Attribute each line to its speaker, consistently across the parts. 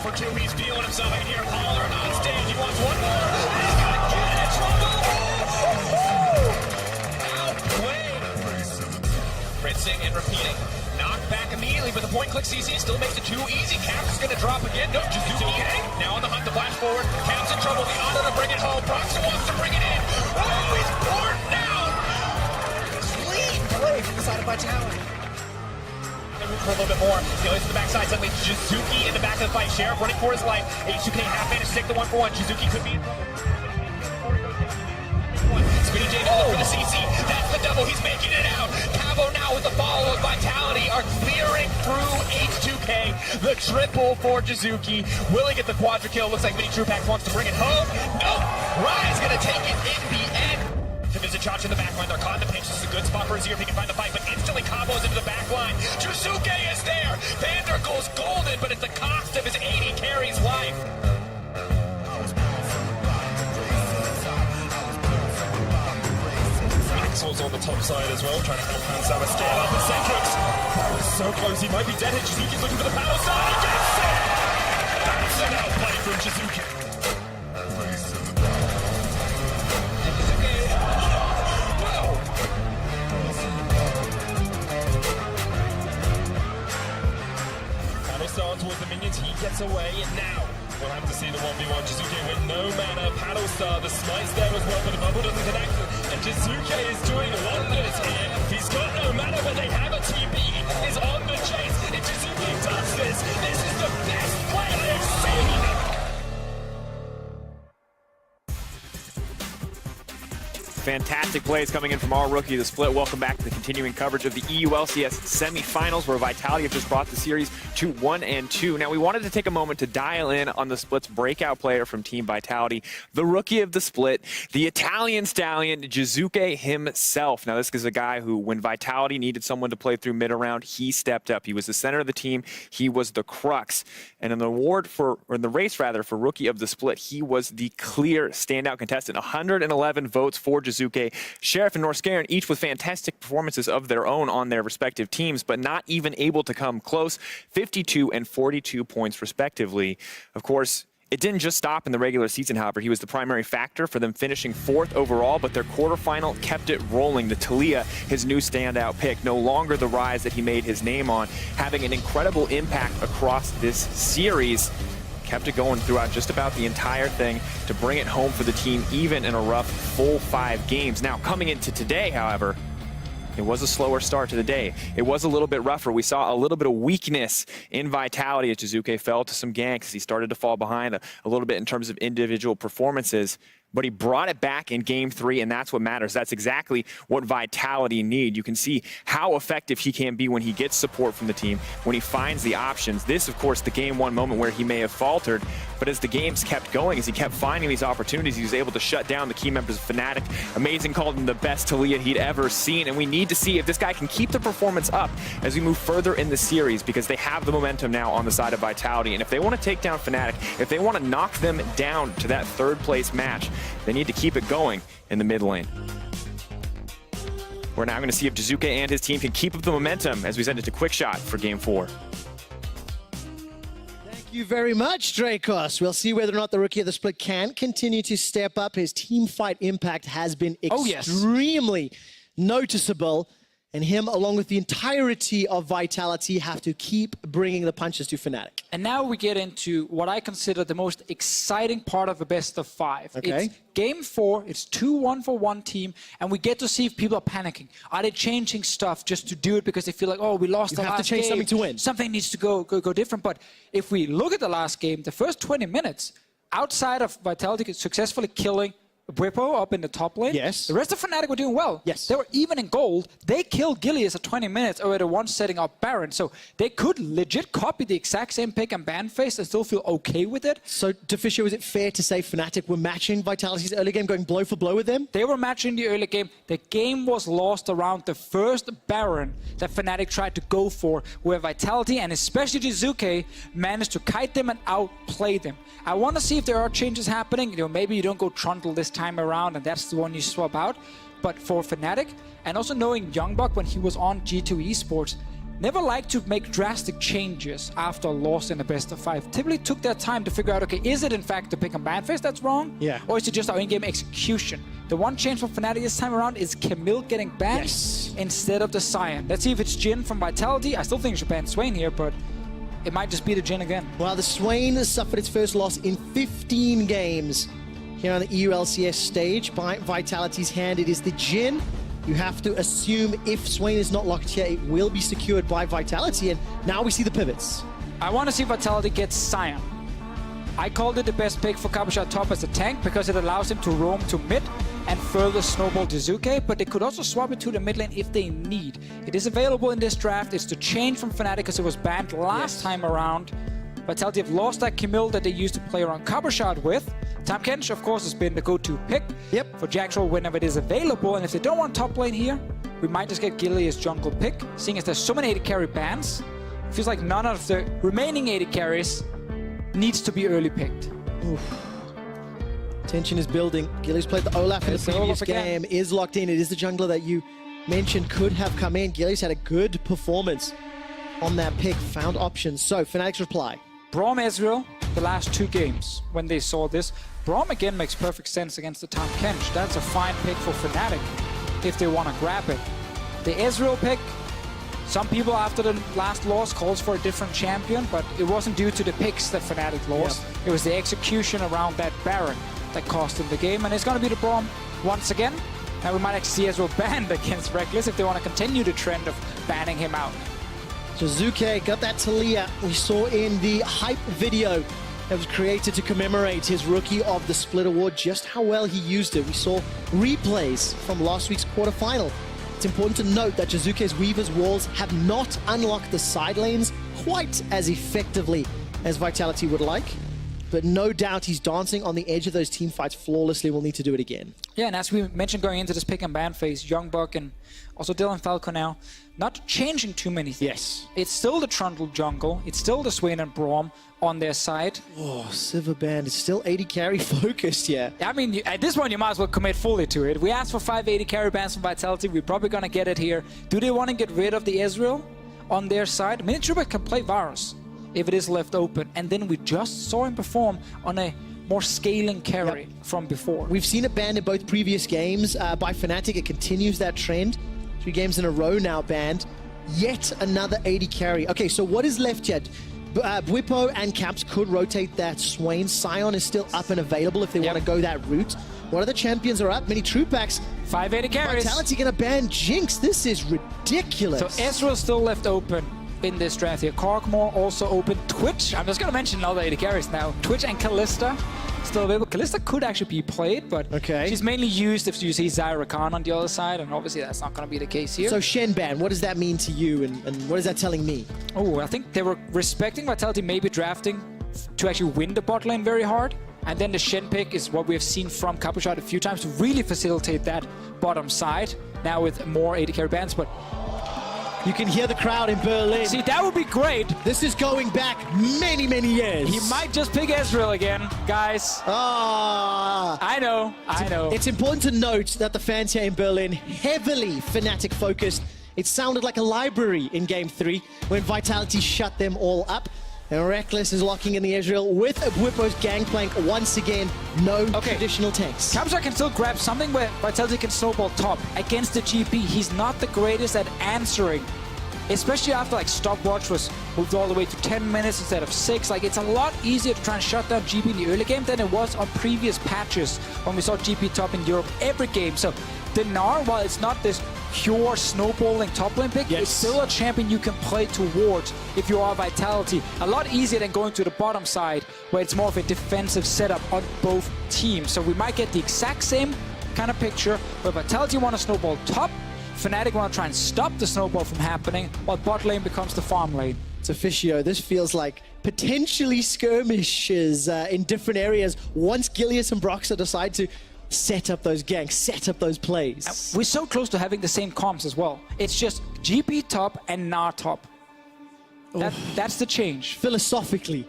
Speaker 1: for two. He's feeling himself in here. Pollard on stage. He wants one more. He's gonna get it. Outplayed. Rinsing and repeating. Knocked back immediately, but the point-click CC still makes it too easy. Caps is going to drop again. No, Jizuki now on the hunt to flash forward. Caps in trouble. The honor to bring it home. Proxy wants to bring it in. Oh, he's born down. Clean play from the side of Vitality. For a little bit more. He to the backside. Suddenly, Jizuki in the back of the fight. Sheriff running for his life. H2K half managed to take the 1-for-1. Jizuki could be in trouble. Speedy J for the CC. That's the double. He's making it out. Cavo now with the follow of Vitality are clearing through H2K. The triple for Jizuki. Will he get the quadra kill? Looks like Mini Trupax wants to bring it home. Nope. Rye's going to take it in the end. To visit Chacha in the backline. They're caught in the pinch. This is a good spot for Azir if he can find the fight, but instantly combos into the backline. Jizuke is there. Vander goes golden, but at the cost of his 80 carries life. Axel's on the top side as well, trying to help Hansawa scale up the Centrix. So close, he might be dead. Jizuki's looking for the power side. He gets it! That's an outplay from Jizuki. Star towards the minions, he gets away, and now we'll have to see the 1v1. Jizuke with no mana. Paddle Star, the smite's there as well, but the bubble doesn't connect. And Jizuke is doing wonders here. He's got no mana, but they have a TP. Is on the chase. If Jizuke does this, this is the best play they've seen.
Speaker 2: Fantastic plays coming in from our rookie, the Split. Welcome back to the continuing coverage of the EU LCS semifinals, where Vitality have just brought the series to 1-2. Now, we wanted to take a moment to dial in on the Split's breakout player from Team Vitality, the rookie of the Split, the Italian stallion, Jizuke himself. Now, this is a guy who, when Vitality needed someone to play through mid-round, he stepped up. He was the center of the team. He was the crux. And in the race for rookie of the Split, he was the clear standout contestant. 111 votes for Jizuke. Sheriff and Norskaren, each with fantastic performances of their own on their respective teams, but not even able to come close. 52 and 42 points, respectively. Of course, it didn't just stop in the regular season, however. He was the primary factor for them finishing 4th overall, but their quarterfinal kept it rolling. The Talia, his new standout pick, no longer the rise that he made his name on, having an incredible impact across this series. Kept it going throughout just about the entire thing to bring it home for the team, even in a rough full 5 games. Now, coming into today, however, it was a slower start to the day. It was a little bit rougher. We saw a little bit of weakness in Vitality as Jizuke fell to some ganks. He started to fall behind a little bit in terms of individual performances. But he brought it back in Game 3, and that's what matters. That's exactly what Vitality need. You can see how effective he can be when he gets support from the team, when he finds the options. This, of course, the Game 1 moment where he may have faltered, but as the games kept going, as he kept finding these opportunities, he was able to shut down the key members of Fnatic. Amazing called him the best Talia he'd ever seen, and we need to see if this guy can keep the performance up as we move further in the series, because they have the momentum now on the side of Vitality, and if they want to take down Fnatic, if they want to knock them down to that 3rd place match, they need to keep it going in the mid lane. We're now going to see if Jizuke and his team can keep up the momentum as we send it to Quick Shot for Game 4.
Speaker 3: Thank you very much, Dracos. We'll see whether or not the rookie of the Split can continue to step up. His team fight impact has been extremely noticeable. And him, along with the entirety of Vitality, have to keep bringing the punches to Fnatic.
Speaker 4: And now we get into what I consider the most exciting part of a best of 5.
Speaker 3: Okay.
Speaker 4: It's Game 4, it's 2-1 for one team, and we get to see if people are panicking. Are they changing stuff just to do it because they feel like, oh, we lost the last game? You have to change something to win. Something needs to go different. But if we look at the last game, the first 20 minutes, outside of Vitality successfully killing Whippo up in the top lane.
Speaker 3: Yes.
Speaker 4: The rest of Fnatic were doing well.
Speaker 3: Yes.
Speaker 4: They were even in gold. They killed Gilius at 20 minutes over the one setting up Baron. So they could legit copy the exact same pick and ban face and still feel okay with it.
Speaker 3: So, Deficio, is it fair to say Fnatic were matching Vitality's early game, going blow for blow with them?
Speaker 4: They were matching the early game. The game was lost around the first Baron that Fnatic tried to go for, where Vitality and especially Jizuke managed to kite them and outplay them. I want to see if there are changes happening. You know, maybe you don't go Trundle this time around and that's the one you swap out. But for Fnatic, and also knowing Youngbuck when he was on G2 Esports, never like to make drastic changes after a loss in the best of 5. Typically took their time to figure out, okay, is it in fact the pick and ban phase that's wrong?
Speaker 3: Yeah.
Speaker 4: Or is it just our in-game execution? The one change for Fnatic this time around is Camille getting banned instead of the Sion. Let's see if it's Jhin from Vitality. I still think you should ban Swain here, but it might just be the Jhin again.
Speaker 3: Well, the Swain has suffered its first loss in 15 games here on the EU LCS stage by Vitality's hand. It is the Jhin. You have to assume if Swain is not locked here, it will be secured by Vitality, and now we see the pivots.
Speaker 4: I want to see Vitality get Sion. I called it the best pick for Cabochard top as a tank because it allows him to roam to mid and further snowball Jizuke, but they could also swap it to the mid lane if they need. It is available in this draft. It's the change from Fnatic because it was banned last time around. Vitality have lost that Camille that they used to play around Cabochard with. Tamkench, of course, has been the go-to pick for Jaxro whenever it is available, and if they don't want top lane here, we might just get Gilly as jungle pick. Seeing as there's so many AD carry bans, it feels like none of the remaining AD carries needs to be early picked.
Speaker 3: Oof. Tension is building. Gilly's played the Olaf in the previous game, is locked in. It is the jungler that you mentioned could have come in. Gilly's had a good performance on that pick, found options. So, Fnatic's reply.
Speaker 4: Braum Ezreal, the last 2 games, when they saw this. Braum again makes perfect sense against the Tamkench. That's a fine pick for Fnatic if they want to grab it. The Ezreal pick, some people after the last loss calls for a different champion, but it wasn't due to the picks that Fnatic lost. It was the execution around that Baron that cost them the game, and it's going to be the Braum once again. And we might actually see Ezreal banned against Reckless if they want to continue the trend of banning him out.
Speaker 3: Jizuke got that Talia we saw in the hype video that was created to commemorate his Rookie of the Split award, just how well he used it. We saw replays from last week's quarterfinal. It's important to note that Jizuke's Weaver's walls have not unlocked the side lanes quite as effectively as Vitality would like, but no doubt he's dancing on the edge of those team fights flawlessly. We'll need to do it again.
Speaker 4: Yeah, and as we mentioned going into this pick and ban phase, Youngbuck and also Dylan Falco now, not changing too many things.
Speaker 3: Yes.
Speaker 4: It's still the Trundle jungle, it's still the Swain and Braum on their side.
Speaker 3: Oh, Silverband is still 80 carry focused, yeah.
Speaker 4: I mean, at this point, you might as well commit fully to it. We asked for 580 carry bans from Vitality. We're probably going to get it here. Do they want to get rid of the Ezreal on their side? I mean, Trubek can play Varus if it is left open. And then we just saw him perform on a more scaling carry from before.
Speaker 3: We've seen it banned in both previous games by Fnatic. It continues that trend. 3 games in a row now banned. Yet another 80 carry. Okay, so what is left yet? Bwipo and Caps could rotate that Swain. Sion is still up and available if they want to go that route. What other champions are up? Many true packs.
Speaker 4: 580 carries.
Speaker 3: Vitality gonna ban Jinx. This is ridiculous.
Speaker 4: So Ezreal still left open in this draft here. Korkmore also open. Twitch, I'm just gonna mention another 80 carries now. Twitch and Kalista still available. Kalista could actually be played, but she's mainly used if you see Zyra Khan on the other side, and obviously that's not going to be the case here.
Speaker 3: So Shen ban, what does that mean to you, and what is that telling me?
Speaker 4: Oh, I think they were respecting Vitality, maybe drafting to actually win the bot lane very hard, and then the Shen pick is what we have seen from Cabochard a few times to really facilitate that bottom side, now with more 80 carry bans, but
Speaker 3: you can hear the crowd in Berlin.
Speaker 4: See, that would be great.
Speaker 3: This is going back many, many years.
Speaker 4: He might just pick Ezreal again, guys.
Speaker 3: Ah.
Speaker 4: I know.
Speaker 3: It's important to note that the fans here in Berlin, heavily Fnatic focused. It sounded like a library in Game 3 when Vitality shut them all up. And Reckless is locking in the Ezreal with a Bwipo's gangplank once again. No traditional tanks.
Speaker 4: Cabochard can still grab something where Vitality can snowball top against the GP. He's not the greatest at answering, especially after like stopwatch was moved all the way to 10 minutes instead of 6. Like, it's a lot easier to try and shut down GP in the early game than it was on previous patches when we saw GP top in Europe every game. So Dinar, while it's not this pure snowballing top lane pick, it's still a champion you can play towards if you are Vitality. A lot easier than going to the bottom side where it's more of a defensive setup on both teams. So we might get the exact same kind of picture where Vitality want to snowball top, Fnatic want to try and stop the snowball from happening, while bot lane becomes the farm lane.
Speaker 3: It's officio. This feels like potentially skirmishes in different areas once Gilius and Broxah decide to set up those ganks, set up those plays.
Speaker 4: We're so close to having the same comps as well. It's just GP top and Gnar top. That's the change.
Speaker 3: Philosophically.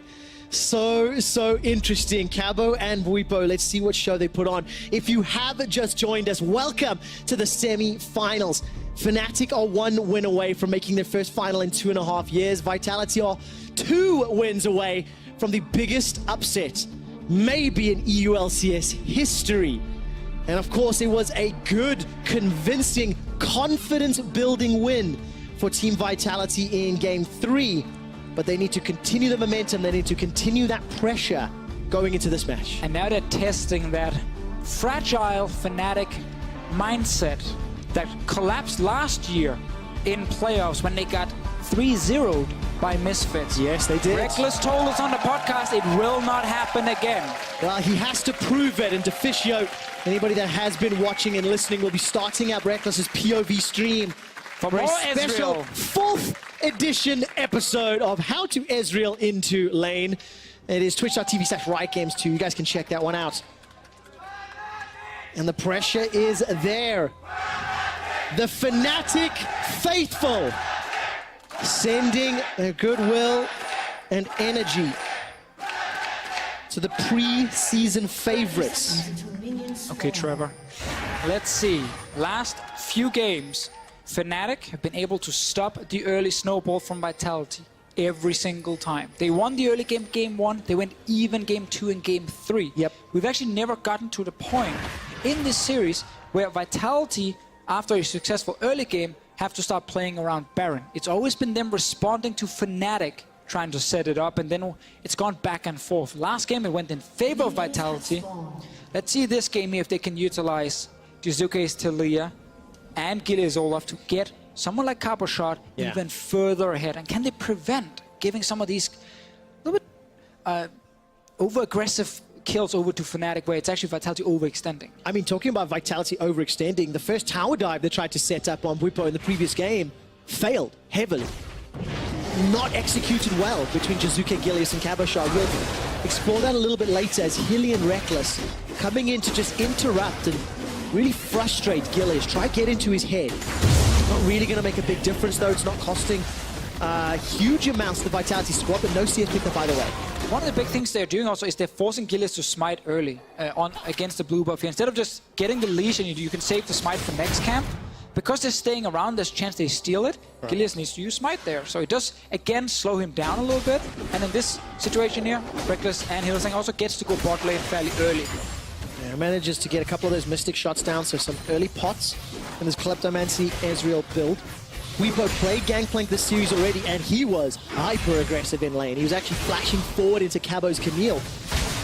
Speaker 3: So interesting. Cabo and Bwipo, let's see what show they put on. If you have just joined us, welcome to the semi-finals. Fnatic are 1 win away from making their first final in 2.5 years. Vitality are 2 wins away from the biggest upset, maybe in EULCS history. And of course, it was a good, convincing, confidence-building win for Team Vitality in Game 3. But they need to continue the momentum, they need to continue that pressure going into this match.
Speaker 4: And now they're testing that fragile Fnatic mindset that collapsed last year in playoffs when they got 3-0'd by Misfits.
Speaker 3: Yes, they did.
Speaker 4: Reckless told us on the podcast it will not happen again.
Speaker 3: Well, he has to prove it, and Deficio, anybody that has been watching and listening, will be starting up Reckless's POV stream for a special 4th edition episode of How to Ezreal into Lane. It is twitch.tv/RiotGames2. You guys can check that one out. And the pressure is there. The Fnatic faithful sending their goodwill and energy to the pre-season favorites.
Speaker 4: Okay, Trevor. Let's see. Last few games, Fnatic have been able to stop the early snowball from Vitality every single time. They won the early game, game 1. They went even game 2 and game 3.
Speaker 3: Yep.
Speaker 4: We've actually never gotten to the point in this series where Vitality, after a successful early game, have to start playing around Baron. It's always been them responding to Fnatic, trying to set it up, and then it's gone back and forth. Last game, it went in favor of Vitality. Let's see this game here if they can utilize Jizuke's Talia and Gilius Olaf to get someone like Caboshot even further ahead. And can they prevent giving some of these little bit over-aggressive kills over to Fnatic, where it's actually Vitality overextending?
Speaker 3: I mean, talking about Vitality overextending, the first tower dive they tried to set up on Bwipo in the previous game failed heavily. Not executed well between Jizuke, Gilius, and Caboshot. We'll explore that a little bit later as Hilly and Reckless coming in to just interrupt and really frustrate Gilius. Try get into his head. Not really going to make a big difference, though. It's not costing huge amounts to the Vitality squad, but no CS picked up either way.
Speaker 4: One of the big things they're doing also is they're forcing Gilius to smite early on against the blue buff here. Instead of just getting the leash and you can save the smite for next camp, because they're staying around, there's a chance they steal it. Right. Gilius needs to use smite there. So it does, again, slow him down a little bit. And in this situation here, Reckless and Hillsang also gets to go bot lane fairly early.
Speaker 3: Yeah, manages to get a couple of those Mystic shots down, so some early pots in this Kleptomancy Ezreal build. Bwipo played Gangplank this series already, and he was hyper-aggressive in lane. He was actually flashing forward into Cabo's Camille.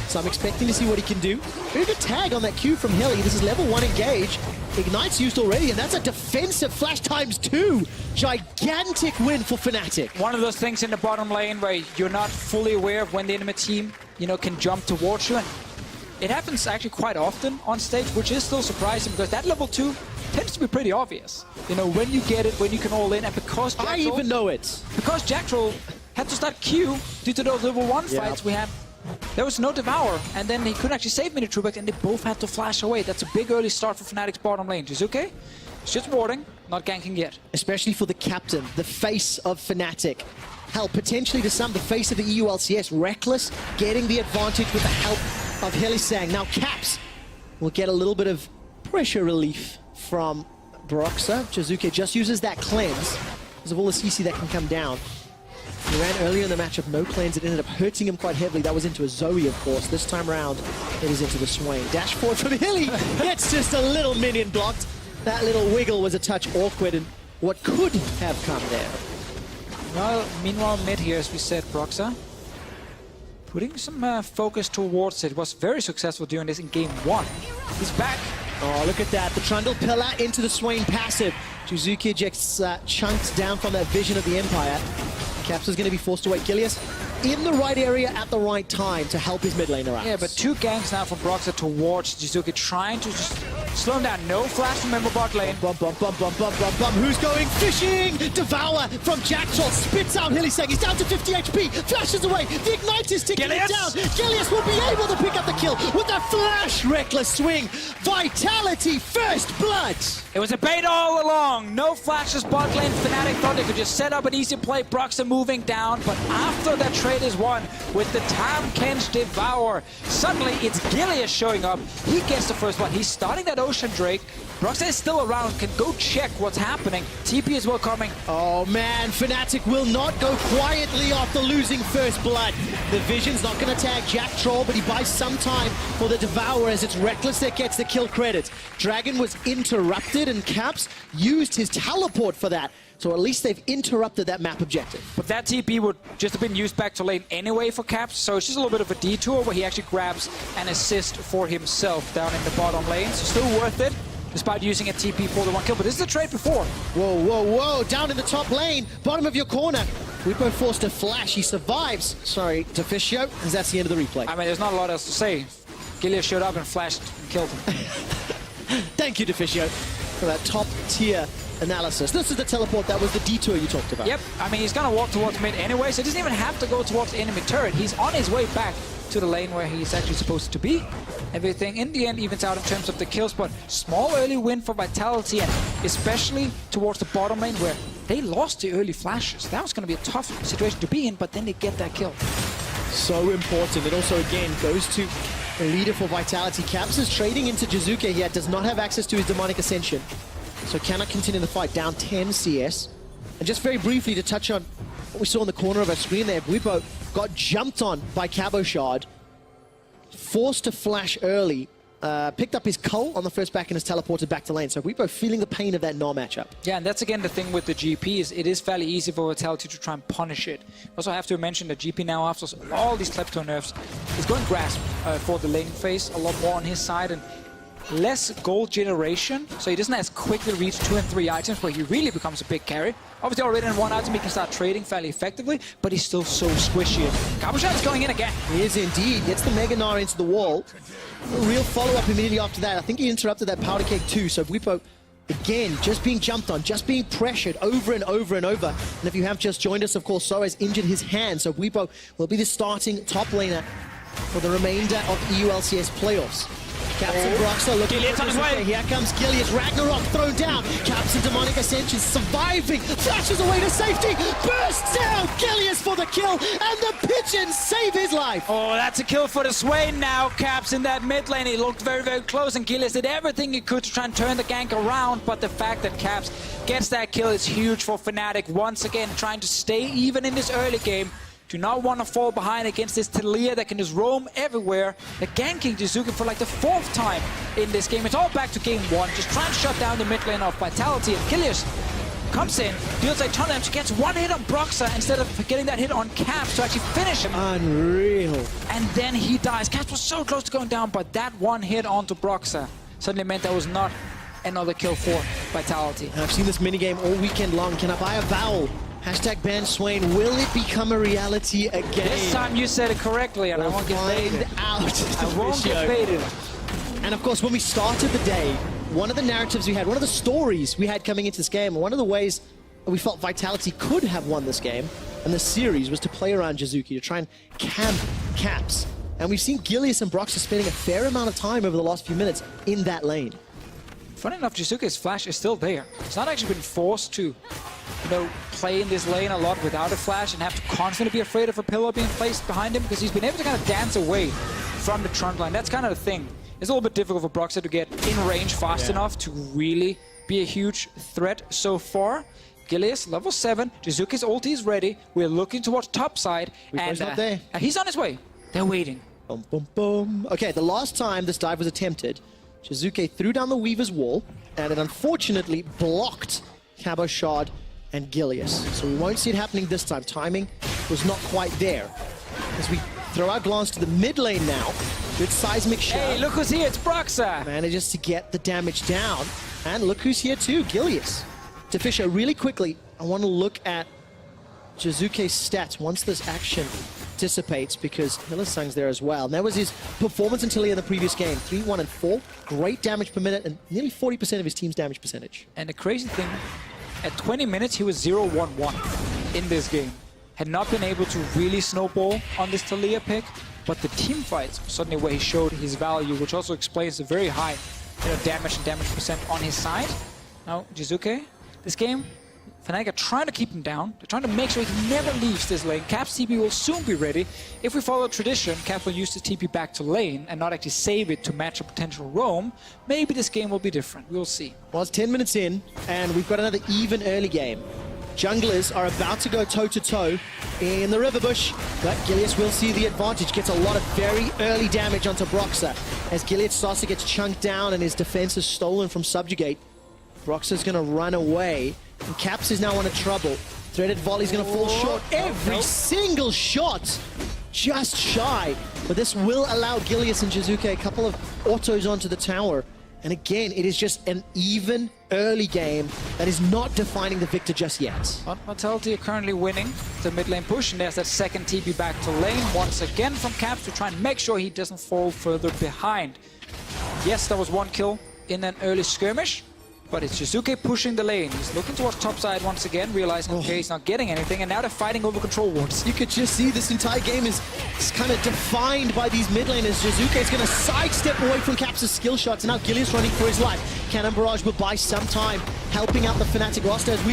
Speaker 3: So I'm expecting to see what he can do. Very good tag on that Q from Hilly. This is level 1 engage. Ignite's used already, and that's a defensive flash ×2. Gigantic win for Fnatic.
Speaker 4: One of those things in the bottom lane where you're not fully aware of when the enemy team, can jump towards you. And it happens actually quite often on stage, which is still surprising because that level 2 tends to be pretty obvious. When you get it, when you can all in, and because
Speaker 3: I even know it.
Speaker 4: Because Jacktroll had to start Q due to those level 1 fights we had. There was no Devour, and then he couldn't actually save Mini Trueback, and they both had to flash away. That's a big early start for Fnatic's bottom lane. Jizuke, it's just warding, not ganking yet.
Speaker 3: Especially for the captain, the face of Fnatic. Hell, potentially to some, the face of the EULCS. Reckless getting the advantage with the help of Hylissang. Now Caps will get a little bit of pressure relief from Broxah. Jizuke just uses that cleanse because of all the CC that can come down. He ran earlier in the matchup, no cleanse. It ended up hurting him quite heavily. That was into a Zoe, of course. This time around, it is into the Swain. Dash forward from Hilly. Gets just a little minion blocked. That little wiggle was a touch awkward, and what could have come there.
Speaker 4: Well, meanwhile, mid here, as we said, Broxah putting some focus towards it. Was very successful doing this in game 1. He's back.
Speaker 3: Oh, look at that. The Trundle Pillar into the Swain passive. Jizuke gets chunked down from that vision of the Empire. Caps is going to be forced to wait. Gilius in the right area at the right time to help his mid laner out.
Speaker 4: Yeah, but 2 ganks now from Broxah towards Jizuke, trying to just slow him down. No flash from Ember bot lane.
Speaker 3: Bum, bum, bum, bum, bum, bum, bum. Who's going fishing? Devour from Jacktroll spits out Hylissang. He's down to 50 HP. Flashes away. The Ignite is ticking it down. Gilius will be able to pick up the kill with a flash Reckless swing. Vitality first blood.
Speaker 4: It was a bait all along. No flashes bot lane. Fnatic thought they could just set up an easy play. Broxah moving down, but after that trade is won with the Tam Kench Devour, suddenly it's Gilius showing up. He gets the first one. He's starting that Ocean Drake. Broxah is still around, can go check what's happening. TP is well coming.
Speaker 3: Oh man, Fnatic will not go quietly after losing first blood. The Vision's not going to tag Jack Troll, but he buys some time for the Devourer as it's Reckless that gets the kill credit. Dragon was interrupted and Caps used his teleport for that. So at least they've interrupted that map objective.
Speaker 4: But that TP would just have been used back to lane anyway for Caps, so it's just a little bit of a detour where he actually grabs an assist for himself down in the bottom lane. So still worth it, despite using a TP for the one kill. But this is a trade before.
Speaker 3: Whoa, whoa, whoa, down in the top lane, bottom of your corner. Weepo forced a flash, he survives. Sorry, Deficio, because that's the end of the replay.
Speaker 4: I mean, there's not a lot else to say. Gilius showed up and flashed and killed him.
Speaker 3: Thank you, Deficio, for that top tier analysis. This is the teleport, that was the detour you talked about.
Speaker 4: Yep, I mean, he's going to walk towards mid anyway, so he doesn't even have to go towards the enemy turret. He's on his way back to the lane where he's actually supposed to be. Everything in the end evens out in terms of the kills, but small early win for Vitality, and especially towards the bottom lane where they lost the early flashes. That was going to be a tough situation to be in, but then they get that kill.
Speaker 3: So important. It also, again, goes to the leader for Vitality. Caps is trading into Jizuke here, does not have access to his Demonic Ascension, so cannot continue the fight, down 10 CS. And just very briefly to touch on what we saw in the corner of our screen there, Bwipo got jumped on by Cabochard, forced to flash early, picked up his cull on the first back and is teleported back to lane. So Bwipo feeling the pain of that null matchup.
Speaker 4: Yeah, and that's again the thing with the GP, is it is fairly easy for Vitality to try and punish it. Also have to mention that GP now, after all these Klepto nerfs, is going Grasp for the lane phase, a lot more on his side, and less gold generation, so he doesn't as quickly reach 2 and 3 items where he really becomes a big carry. Obviously already in one item he can start trading fairly effectively, but he's still so squishy. Cabochard is going in again.
Speaker 3: He is indeed, gets the Mega Gnar into the wall. A real follow-up immediately after that. I think he interrupted that Powder Cake too, so Bwipo, again, just being jumped on, just being pressured over and over and over. And if you have just joined us, of course, Sora has injured his hand, so Bwipo will be the starting top laner for the remainder of EU LCS playoffs. Caps and Broxah looking
Speaker 4: Gilius on his way.
Speaker 3: Here comes Gilius, Ragnarok thrown down. Caps and Demonic Ascension surviving, flashes away to safety, bursts down. Gilius for the kill, and the Pigeons save his life.
Speaker 4: Oh, that's a kill for the Swain now. Caps in that mid lane, he looked very, very close, and Gilius did everything he could to try and turn the gank around, but the fact that Caps gets that kill is huge for Fnatic. Once again, trying to stay even in this early game. Do not want to fall behind against this Taliyah that can just roam everywhere. They're ganking Jizuke for like the 4th time in this game. It's all back to game 1. Just try and shut down the mid lane of Vitality. And Gilius comes in, deals a ton of damage, gets one hit on Broxah instead of getting that hit on Caps to actually finish him.
Speaker 3: Unreal.
Speaker 4: And then he dies. Caps was so close to going down, but that one hit onto Broxah suddenly meant that was not another kill for Vitality.
Speaker 3: And I've seen this minigame all weekend long. Can I buy a vowel? Hashtag ban Swain. Will it become a reality again?
Speaker 4: This time you said it correctly, and
Speaker 3: we'll
Speaker 4: I won't get baited.
Speaker 3: I
Speaker 4: won't get baited.
Speaker 3: And of course, when we started the day, one of the narratives we had, one of the stories we had coming into this game, one of the ways we felt Vitality could have won this game and the series was to play around Jizuke, to try and camp Caps. And we've seen Gilius and Broxah spending a fair amount of time over the last few minutes in that lane.
Speaker 4: Funny enough, Jizuke's flash is still there. He's not actually been forced to, play in this lane a lot without a flash and have to constantly be afraid of a pillar being placed behind him, because he's been able to kind of dance away from the trunk line. That's kind of the thing. It's a little bit difficult for Broxah to get in range fast enough to really be a huge threat so far. Gilius, level 7. Jizuke's ulti is ready. We're looking towards top side. And
Speaker 3: not there.
Speaker 4: He's on his way. They're waiting.
Speaker 3: Boom, boom, boom. Okay, the last time this dive was attempted, Jizuke threw down the Weaver's wall, and it unfortunately blocked Cabochard and Gilius. So we won't see it happening this time. Timing was not quite there. As we throw our glance to the mid lane now, good seismic shot.
Speaker 4: Hey, look who's here, it's Broxah!
Speaker 3: Manages to get the damage down. And look who's here too, Gilius. Deficio, really quickly, I want to look at Jizuke's stats once this action dissipates, because Hillesang's there as well. And that was his performance until in the previous game. 3, 1, and 4. Great damage per minute and nearly 40% of his team's damage percentage.
Speaker 4: And the crazy thing, at 20 minutes, he was 0-1-1 in this game. Had not been able to really snowball on this Taliyah pick, but the team fights suddenly where he showed his value, which also explains the very high damage and damage percent on his side. Now, Jizuke, this game, Fnatic are trying to keep him down. They're trying to make sure he never leaves this lane. Cap's TP will soon be ready. If we follow tradition, Cap will use the TP back to lane and not actually save it to match a potential roam. Maybe this game will be different. We'll see.
Speaker 3: Well, it's 10 minutes in, and we've got another even early game. Junglers are about to go toe-to-toe in the river bush, but Gilius will see the advantage. Gets a lot of very early damage onto Broxah. As Gilius starts to get chunked down and his defense is stolen from Subjugate, Broxah's going to run away, and Caps is now in trouble. Threaded volley's going to fall short. Every single shot just shy, but this will allow Gilius and Jizuke a couple of autos onto the tower. And again, it is just an even early game that is not defining the victor just yet.
Speaker 4: Vitality are currently winning the mid lane push, and there's that second TP back to lane once again from Caps to try and make sure he doesn't fall further behind. Yes, that was one kill in an early skirmish, but it's Jizuke pushing the lane. He's looking towards top side once again, realizing, okay, he's not getting anything, and now they're fighting over control wards.
Speaker 3: You could just see this entire game is kind of defined by these mid laners. Jizuke is going to sidestep away from Caps' skill shots, and now Gilius running for his life. Cannon Barrage will buy some time, helping out the Fnatic roster as we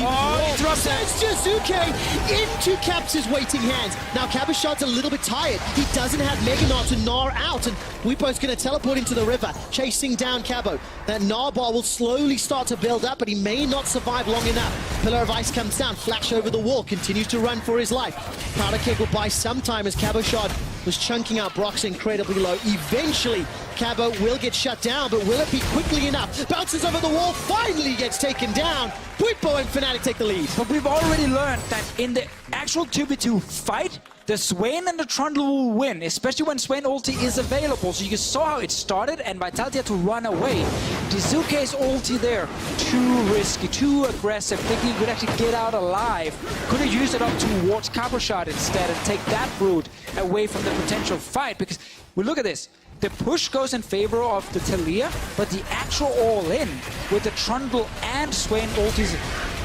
Speaker 3: sends Jizuke into Caps' waiting hands. Now Cabashard's a little bit tired. He doesn't have Mega Gnar to Gnar out, and Weepo's going to teleport into the river, chasing down Cabo. That Gnar bar will slowly start to build up, but he may not survive long enough. Pillar of Ice comes down, Flash over the wall, continues to run for his life. Powder Keg will buy some time as Cabashard was chunking out Broxah incredibly low. Eventually, Cabo will get shut down, but will it be quickly enough? Bounces over the wall, finally gets taken down. Puipo and Fnatic take the lead.
Speaker 4: But we've already learned that in the actual 2v2 fight, the Swain and the Trundle will win, especially when Swain ulti is available. So you saw how it started, and Vitality had to run away. Jizuke's ulti there, too risky, too aggressive, thinking he could actually get out alive. Could have used it up towards Cabashard instead and take that route away from the potential fight, because we look at this. The push goes in favor of the Talia, but the actual all-in with the Trundle and Swain ultis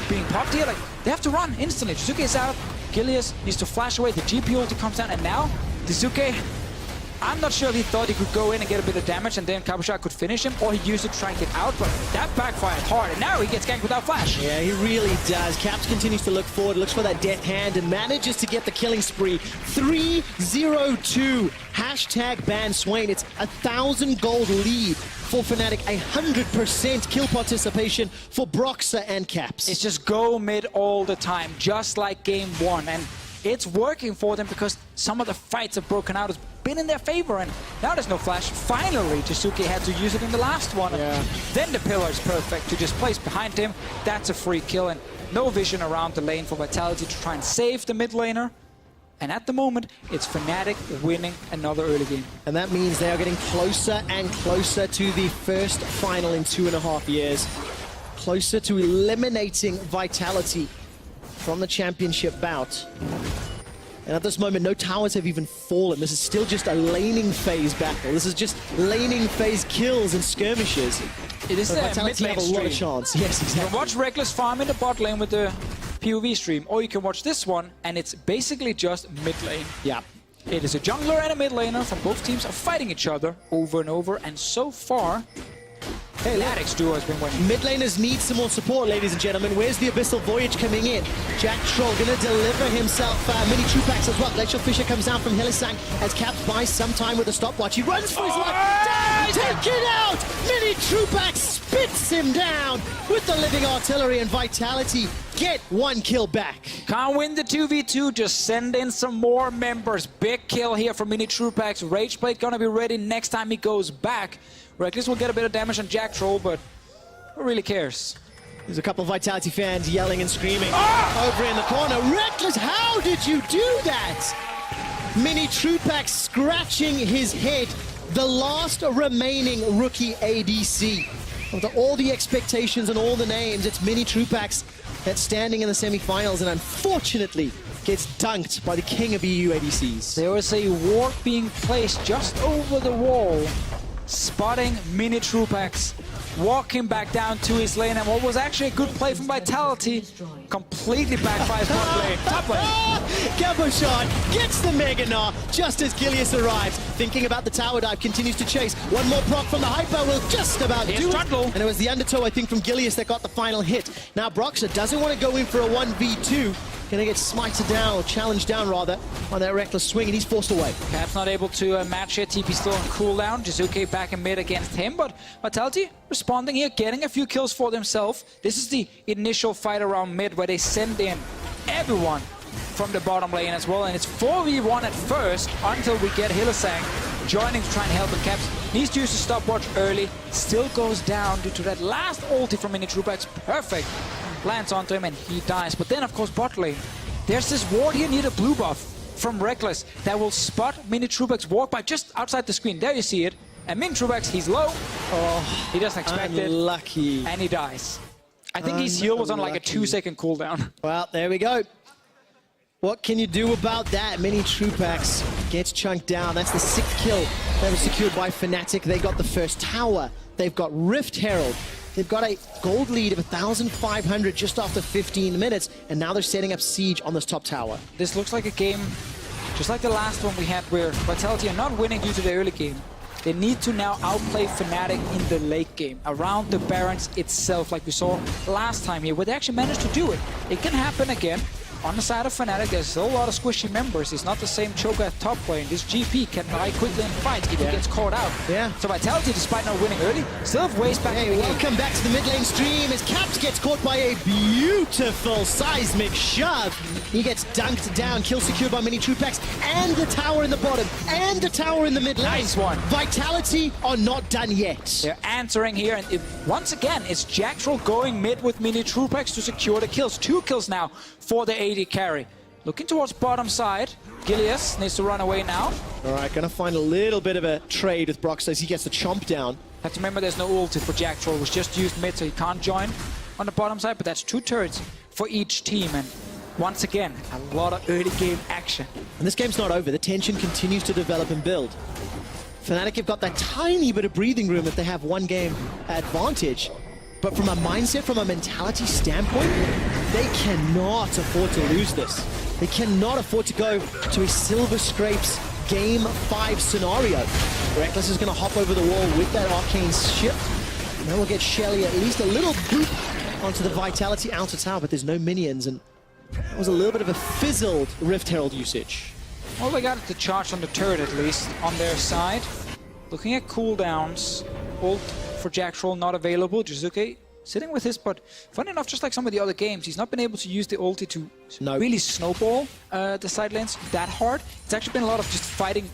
Speaker 4: being popped here, like, they have to run instantly. Jizuke is out, Gilius needs to flash away, the GP ulti comes down, and now Jizuke, I'm not sure if he thought he could go in and get a bit of damage and then Cabashard could finish him, or he used it to try and get out, but that backfired hard, and now he gets ganked without flash.
Speaker 3: Yeah, he really does. Caps continues to look forward, looks for that death hand, and manages to get the killing spree. 3-0-2. Hashtag ban Swain. It's 1,000 gold lead for Fnatic, 100% kill participation for Broxah and Caps.
Speaker 4: It's just go mid all the time, just like game one, and it's working for them because some of the fights have broken out, has been in their favor, and now there's no flash. Finally, Jizuke had to use it in the last one.
Speaker 3: Yeah.
Speaker 4: Then the pillar is perfect to just place behind him. That's a free kill, and no vision around the lane for Vitality to try and save the mid laner. And at the moment, it's Fnatic winning another early game.
Speaker 3: And that means they are getting closer and closer to the first final in 2.5 years. Closer to eliminating Vitality from the championship bout. And at this moment, no towers have even fallen. This is still just a laning phase battle. This is just laning phase kills and skirmishes.
Speaker 4: It is
Speaker 3: but Vitality have a lot of chance. Yes, exactly.
Speaker 4: You can watch Reckless farm in the bot lane with the POV stream, or you can watch this one, and it's basically just mid lane.
Speaker 3: Yeah.
Speaker 4: It is a jungler and a mid laner from both teams are fighting each other over and over, and so far, Fnatic's duo has been winning.
Speaker 3: Mid laners need some more support, ladies and gentlemen. Where's the Abyssal Voyage coming in? Jack Troll gonna deliver himself mini Trupax as well. Glacial Fisher comes down from Hillisang as Caps buys some time with a stopwatch. He runs for his life. Down, taken out! Mini Trupax spits him down with the living artillery, and Vitality get one kill back.
Speaker 4: Can't win the 2v2, just send in some more members. Big kill here from Mini Trupax. Rageblade gonna be ready next time he goes back. Reckless will get a bit of damage on Jack Troll, but who really cares?
Speaker 3: There's a couple of Vitality fans yelling and screaming over in the corner. Reckless, how did you do that? Mini Trupax scratching his head. The last remaining rookie ADC. After all the expectations and all the names, it's Mini Trupax that's standing in the semifinals and unfortunately gets dunked by the king of EU ADCs.
Speaker 4: There was a ward being placed just over the wall, spotting Mini Trupax. walking back down to his lane, and what was actually a good play from Vitality completely backfires bot lane. Top lane.
Speaker 3: Combo shot gets the Mega Gnar just as Gilius arrives. Thinking about the tower dive, continues to chase. One more proc from the Hyper will just about do it. And it was the undertow, I think, from Gilius that got the final hit. Now Broxah doesn't want to go in for a 1v2. Gonna get smited down, or challenged down rather, on that reckless swing, and he's forced away.
Speaker 4: Cap's not able to match it. TP still on cooldown. Jizuke back in mid against him, but Vitality responding here, getting a few kills for themselves. This is the initial fight around mid where they send in everyone from the bottom lane as well, and it's 4v1 at first until we get Hylissang joining to try and help, but Caps needs to use the stopwatch early. Still goes down due to that last ulti from Minitroopax. Perfect. Lands onto him and he dies. But then, of course, bot lane. There's this ward here near the blue buff from Reckless that will spot Minitroopax walk by just outside the screen. There you see it. And Minitroopax, he's low. Oh, he doesn't expect it.
Speaker 3: Unlucky.
Speaker 4: And he dies. I think his heal was on like a 2-second cooldown.
Speaker 3: Well, there we go. What can you do about that? Minitroopax gets chunked down. That's the 6th kill that was secured by Fnatic. They got the first tower. They've got Rift Herald. They've got a gold lead of 1,500 just after 15 minutes, and now they're setting up siege on this top tower.
Speaker 4: This looks like a game just like the last one we had where Vitality are not winning due to the early game. They need to now outplay Fnatic in the late game, around the Barons itself, like we saw last time here, where they actually managed to do it. It can happen again. On the side of Fnatic, there's still a lot of squishy members. It's not the same choker at top lane. This GP can die quickly in fights if he gets caught out. So Vitality, despite not winning early, still have ways back in the game.
Speaker 3: Welcome back to the mid lane stream as Caps gets caught by a beautiful seismic shove. He gets dunked down, kill secured by Minitroopax, and the tower in the bottom, and the tower in the mid lane.
Speaker 4: Nice one.
Speaker 3: Vitality are not done yet.
Speaker 4: They're answering here, and once again, it's Jacktroll going mid with Minitroopax to secure the kills. 2 kills now for the AD carry. Looking towards bottom side. Gilius needs to run away now.
Speaker 3: All right, gonna find a little bit of a trade with Broxah as he gets the chomp down.
Speaker 4: Have to remember there's no ulti for Jacktroll. It was just used mid, so he can't join on the bottom side, but that's 2 turrets for each team, and once again, a lot of early game action.
Speaker 3: And this game's not over. The tension continues to develop and build. Fnatic have got that tiny bit of breathing room if they have 1 game advantage. But from a mindset, from a mentality standpoint, they cannot afford to lose this. They cannot afford to go to a Silver Scrapes Game 5 scenario. Reckless is going to hop over the wall with that Arcane Shift. And then we'll get Shelly at least a little boop onto the Vitality outer tower, but there's no minions, and that was a little bit of a fizzled Rift Herald usage.
Speaker 4: Well, they got the charge on the turret at least on their side. Looking at cooldowns, ult for Jacktroll not available. Jizuke sitting with his, but funny enough, just like some of the other games, he's not been able to use the ulti to really snowball the side lanes that hard. It's actually been a lot of just fighting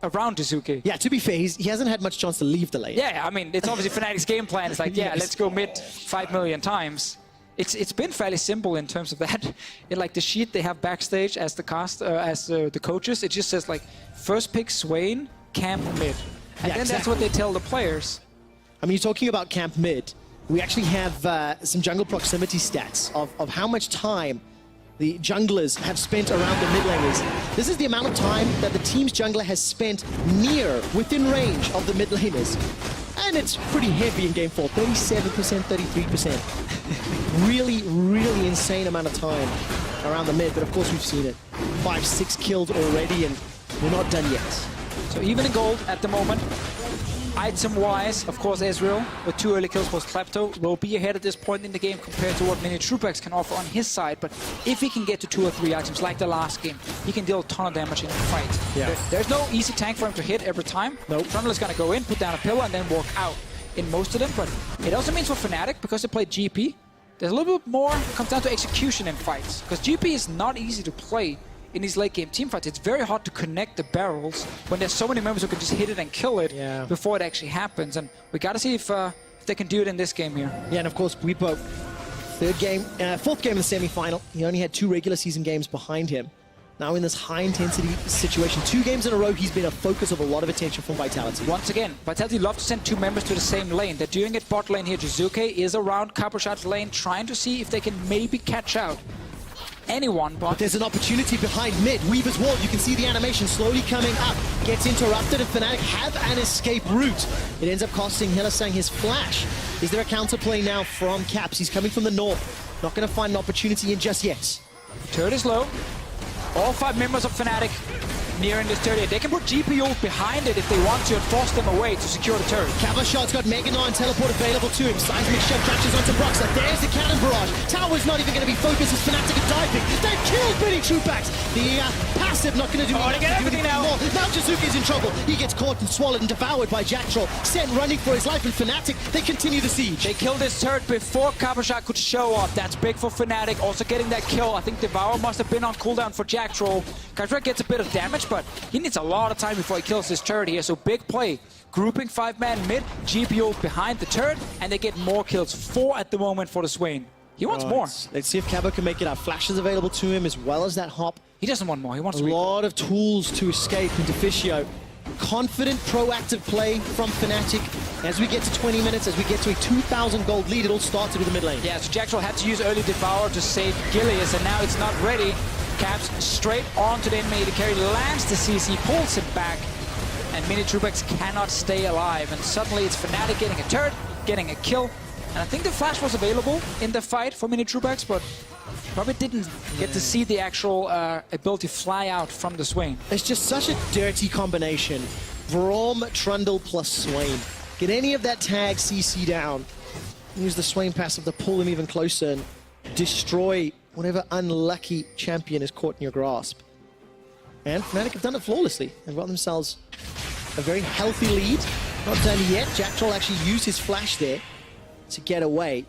Speaker 4: around Jizuke.
Speaker 3: Yeah, to be fair, he hasn't had much chance to leave the lane.
Speaker 4: Yeah, I mean, it's obviously Fnatic's game plan. It's like, yeah, let's go mid 5 million times. It's been fairly simple in terms of that. In like the sheet they have backstage as the cast, the coaches, it just says like, first pick Swain, camp mid. And then that's what they tell the players.
Speaker 3: I mean, you're talking about camp mid. We actually have some jungle proximity stats of how much time the junglers have spent around the mid laners. This is the amount of time that the team's jungler has spent within range of the mid laners. And it's pretty heavy in game 4, 37%, 33%. Really, really insane amount of time around the mid, but of course we've seen it. 5, 6 killed already, and we're not done yet.
Speaker 4: So even in gold at the moment. Item-wise, of course, Ezreal with 2 early kills post Klepto will be ahead at this point in the game compared to what Minitroopax can offer on his side. But if he can get to 2 or 3 items like the last game, he can deal a ton of damage in the fight.
Speaker 3: Yeah.
Speaker 4: There's no easy tank for him to hit every time.
Speaker 3: Nope.
Speaker 4: Trundle going to go in, put down a pillar, and then walk out in most of them. But it also means for Fnatic, because they play GP, there's a little bit more comes down to execution in fights. Because GP is not easy to play in these late game team fights. It's very hard to connect the barrels when there's so many members who can just hit it and kill it before it actually happens. And we got to see if they can do it in this game here.
Speaker 3: Yeah, and of course, Bwipo, fourth game in the semi-final. He only had 2 regular season games behind him. Now in this high-intensity situation, 2 games in a row, he's been a focus of a lot of attention from Vitality.
Speaker 4: Once again, Vitality love to send 2 members to the same lane. They're doing it bot lane here. Jizuke is around Capuchat's lane, trying to see if they can maybe catch out anyone, but
Speaker 3: there's an opportunity behind mid. Weaver's Wall, you can see the animation slowly coming up. Gets interrupted, and Fnatic have an escape route. It ends up costing Hylissang his flash. Is there a counterplay now from Caps? He's coming from the north. Not going to find an opportunity in just yet.
Speaker 4: Turret is low. All 5 members of Fnatic nearing this turret. They can put GPU behind it if they want to and force them away to secure the turret.
Speaker 3: Cabashot's got Mega Knight and teleport available to him. Seismic Shell catches onto Broxah. There's the cannon barrage. Tower's not even going to be focused as Fnatic are diving. They've killed Benny Trupax. The passive not going to do anything more. Now Jizuki's in trouble. He gets caught and swallowed and devoured by Jack Troll. Sent running for his life, and Fnatic, they continue the siege.
Speaker 4: They killed this turret before Cabashot could show up. That's big for Fnatic. Also getting that kill. I think Devour must have been on cooldown for Jack Troll. Cabashot gets a bit of damage, but he needs a lot of time before he kills this turret here. So big play. Grouping 5-man mid, GPO behind the turret, and they get more kills. 4 at the moment for the Swain. He wants more.
Speaker 3: Let's see if Cabo can make it out. Flash is available to him as well as that hop.
Speaker 4: He doesn't want more. He wants
Speaker 3: a lot of tools to escape into Fischio. Confident, proactive play from Fnatic. As we get to 20 minutes, as we get to a 2,000 gold lead, it all started with the mid lane.
Speaker 4: Yeah, so Jack Troll had to use early Devour to save Gilius, and now it's not ready. Caps straight onto the enemy. The carry lands the CC, pulls him back, and Mini Trupax cannot stay alive. And suddenly it's Fnatic getting a turret, getting a kill. And I think the flash was available in the fight for Mini Trupax, but probably didn't get to see the actual ability fly out from the Swain.
Speaker 3: It's just such a dirty combination. Braum, Trundle plus Swain. Get any of that tag CC down. Use the Swain passive to pull him even closer and destroy whatever unlucky champion is caught in your grasp. And Fnatic have done it flawlessly. They've got themselves a very healthy lead. Not done yet. Jack Troll actually used his flash there to get away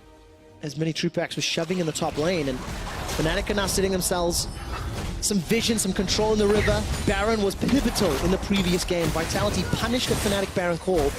Speaker 3: as Mini Trupax was shoving in the top lane, and Fnatic are now sitting themselves some vision, some control in the river. Baron was pivotal in the previous game. Vitality punished the Fnatic Baron call,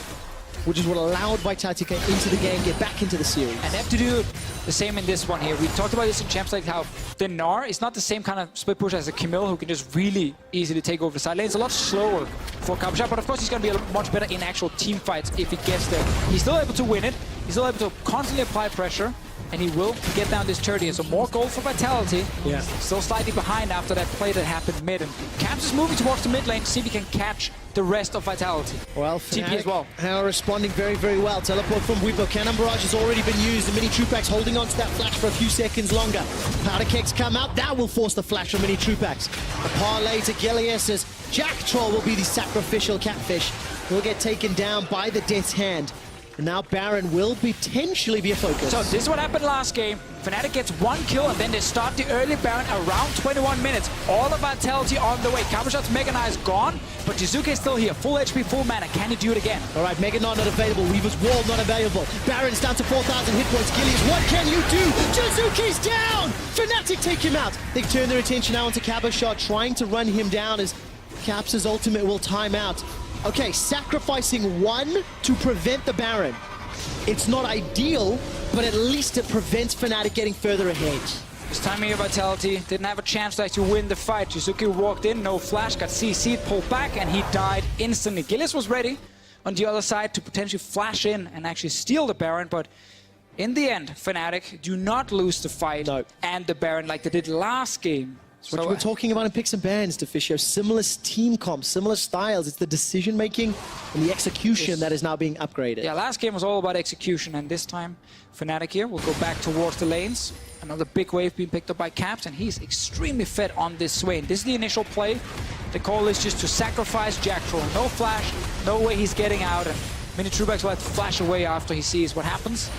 Speaker 3: which is what allowed Vitality to get into the game, get back into the series.
Speaker 4: And they have to do the same in this one here. We talked about this in Champs League, how the Gnar is not the same kind of split push as a Camille, who can just really easily take over the side lane. It's a lot slower for Cabashot, but of course he's going to be much better in actual team fights if he gets there. He's still able to win it. He's still able to constantly apply pressure, and he will get down this turret here. So more gold for Vitality.
Speaker 3: Yeah.
Speaker 4: Still slightly behind after that play that happened mid. And Caps is moving towards the mid lane to see if he can catch the rest of Vitality.
Speaker 3: Well,
Speaker 4: TP as well.
Speaker 3: Are responding very, very well. Teleport from Weepo. Cannon Barrage has already been used. The Mini Trupax holding on to that flash for a few seconds longer. Powder Kegs come out. That will force the flash from Mini Trupax. A parlay to Gilius as Jack Troll will be the sacrificial catfish. He'll get taken down by the Death's Hand. And now Baron will potentially be a focus.
Speaker 4: So this is what happened last game. Fnatic gets 1 kill, and then they start the early Baron around 21 minutes. All the Vitality on the way. Cabashot's Mega Knight is gone, but Jizuki is still here. Full HP, full mana. Can he do it again?
Speaker 3: All right, Mega Knight not available. Weaver's Wall not available. Baron's down to 4,000 hit points. Gilius, what can you do? Jizuki's down! Fnatic take him out. They turn their attention now onto Cabashot, trying to run him down as Caps' ultimate will time out. Okay, sacrificing 1 to prevent the Baron. It's not ideal, but at least it prevents Fnatic getting further ahead.
Speaker 4: This time here, Vitality didn't have a chance to actually win the fight. Jizuki walked in, no flash, got CC'd, pulled back, and he died instantly. Gilius was ready on the other side to potentially flash in and actually steal the Baron, but in the end, Fnatic do not lose the fight and the Baron like they did last game.
Speaker 3: That's what we're talking about in picks and bans, Deficio. Similar team comps, similar styles. It's the decision-making and the execution that is now being upgraded.
Speaker 4: Yeah, last game was all about execution, and this time, Fnatic here will go back towards the lanes. Another big wave being picked up by Caps, and he's extremely fed on this Swain. This is the initial play. The call is just to sacrifice Jack Troll. No flash, no way he's getting out, and Mini Trupax will have to flash away after he sees what happens.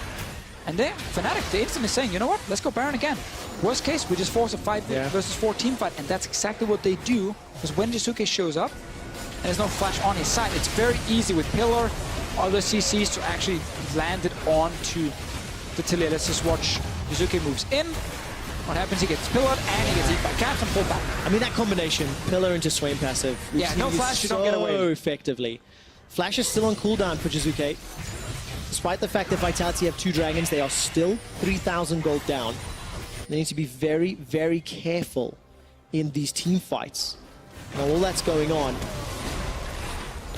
Speaker 4: And then Fnatic, they instantly saying, you know what, let's go Baron again. Worst case, we just force a 5 versus 4 team fight, and that's exactly what they do, because when Jizuki shows up, and there's no flash on his side, it's very easy with Pillar, other CCs to actually land it onto the Taliyah. Let's just watch Jizuki moves in. What happens, he gets pillared, and he gets eaten by Caps and pulled back.
Speaker 3: I mean, that combination, Pillar into Swain passive,
Speaker 4: yeah, no flash, you don't get away.
Speaker 3: So effectively. Flash is still on cooldown for Jizuki. Despite the fact that Vitality have 2 dragons, they are still 3,000 gold down. They need to be very, very careful in these team fights. Now, all that's going on,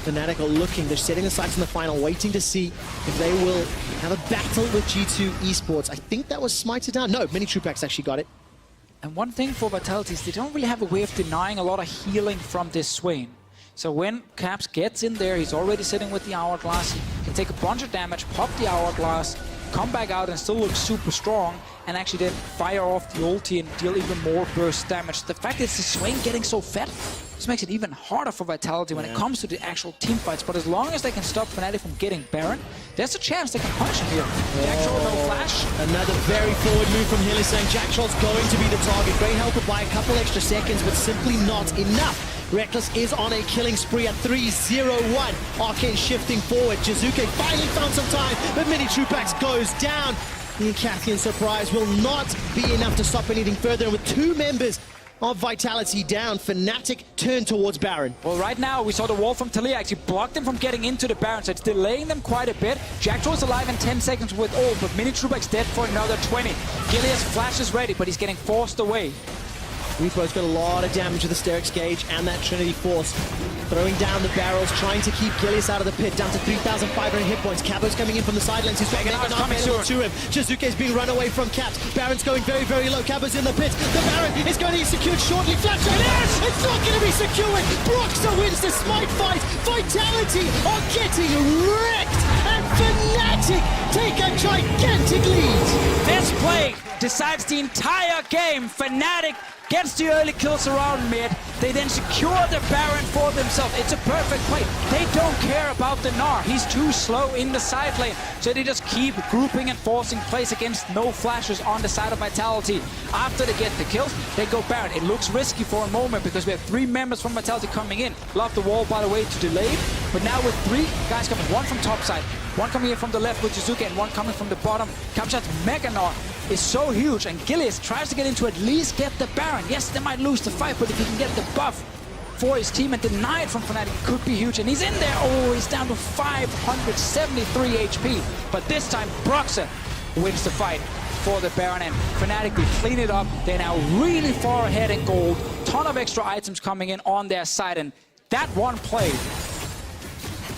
Speaker 3: Fnatic are looking, they're setting the sights in the final, waiting to see if they will have a battle with G2 Esports. I think that was smited down. No, Mini Trupax actually got it.
Speaker 4: And one thing for Vitality is they don't really have a way of denying a lot of healing from this Swain. So when Caps gets in there, he's already sitting with the Hourglass. He can take a bunch of damage, pop the Hourglass, come back out and still look super strong, and actually then fire off the ulti and deal even more burst damage. The fact is the Swain getting so fat, this makes it even harder for Vitality when it comes to the actual team fights. But as long as they can stop Fnatic from getting Baron, there's a chance they can punish him here. Jacktroll, no flash.
Speaker 3: Another very forward move from Hylissang. Jacktroll's going to be the target. Great help by a couple extra seconds, but simply not enough. Reckless is on a killing spree at 3-0-1. Arcane shifting forward. Jizuke finally found some time, but Mini Trupax goes down. The Cathian surprise will not be enough to stop anything further. And with two members of Vitality down, Fnatic turn towards Baron.
Speaker 4: Well, right now, we saw the wall from Taliyah actually blocked them from getting into the Baron, so it's delaying them quite a bit. Jacktroll's alive in 10 seconds with ult, but Mini Trupax dead for another 20. Gilius flash is ready, but he's getting forced away.
Speaker 3: Weepo's got a lot of damage with the Sterix Gauge and that Trinity Force. Throwing down the barrels, trying to keep Gilius out of the pit, down to 3,500 hit points. Cabo's coming in from the sidelines. He's got Meganar coming to him. Jizuke's being run away from Caps. Baron's going very, very low. Cabo's in the pit. The Baron is going to be secured shortly. Flash shot. Yes! It's not going to be secured. Broxah wins the smite fight. Vitality are getting wrecked. And Fnatic take a gigantic lead.
Speaker 4: This play decides the entire game. Fnatic gets the early kills around mid. They then secure the Baron for themselves. It's a perfect play. They don't care about the Gnar. He's too slow in the side lane. So they just keep grouping and forcing plays against no flashes on the side of Vitality. After they get the kills, they go Baron. It looks risky for a moment because we have three members from Vitality coming in. Love the wall, by the way, to delay. But now with three guys coming, one from top side, one coming in from the left with Jizuke, and one coming from the bottom. Capture's Mega Gnar is so huge, and Gilius tries to get in to at least get the Baron. Yes, they might lose the fight, but if he can get the buff for his team and deny it from Fnatic, it could be huge. And he's in there. Oh, he's down to 573 HP. But this time, Broxah wins the fight for the Baron, and Fnatic, they clean it up. They're now really far ahead in gold. Ton of extra items coming in on their side, and that one play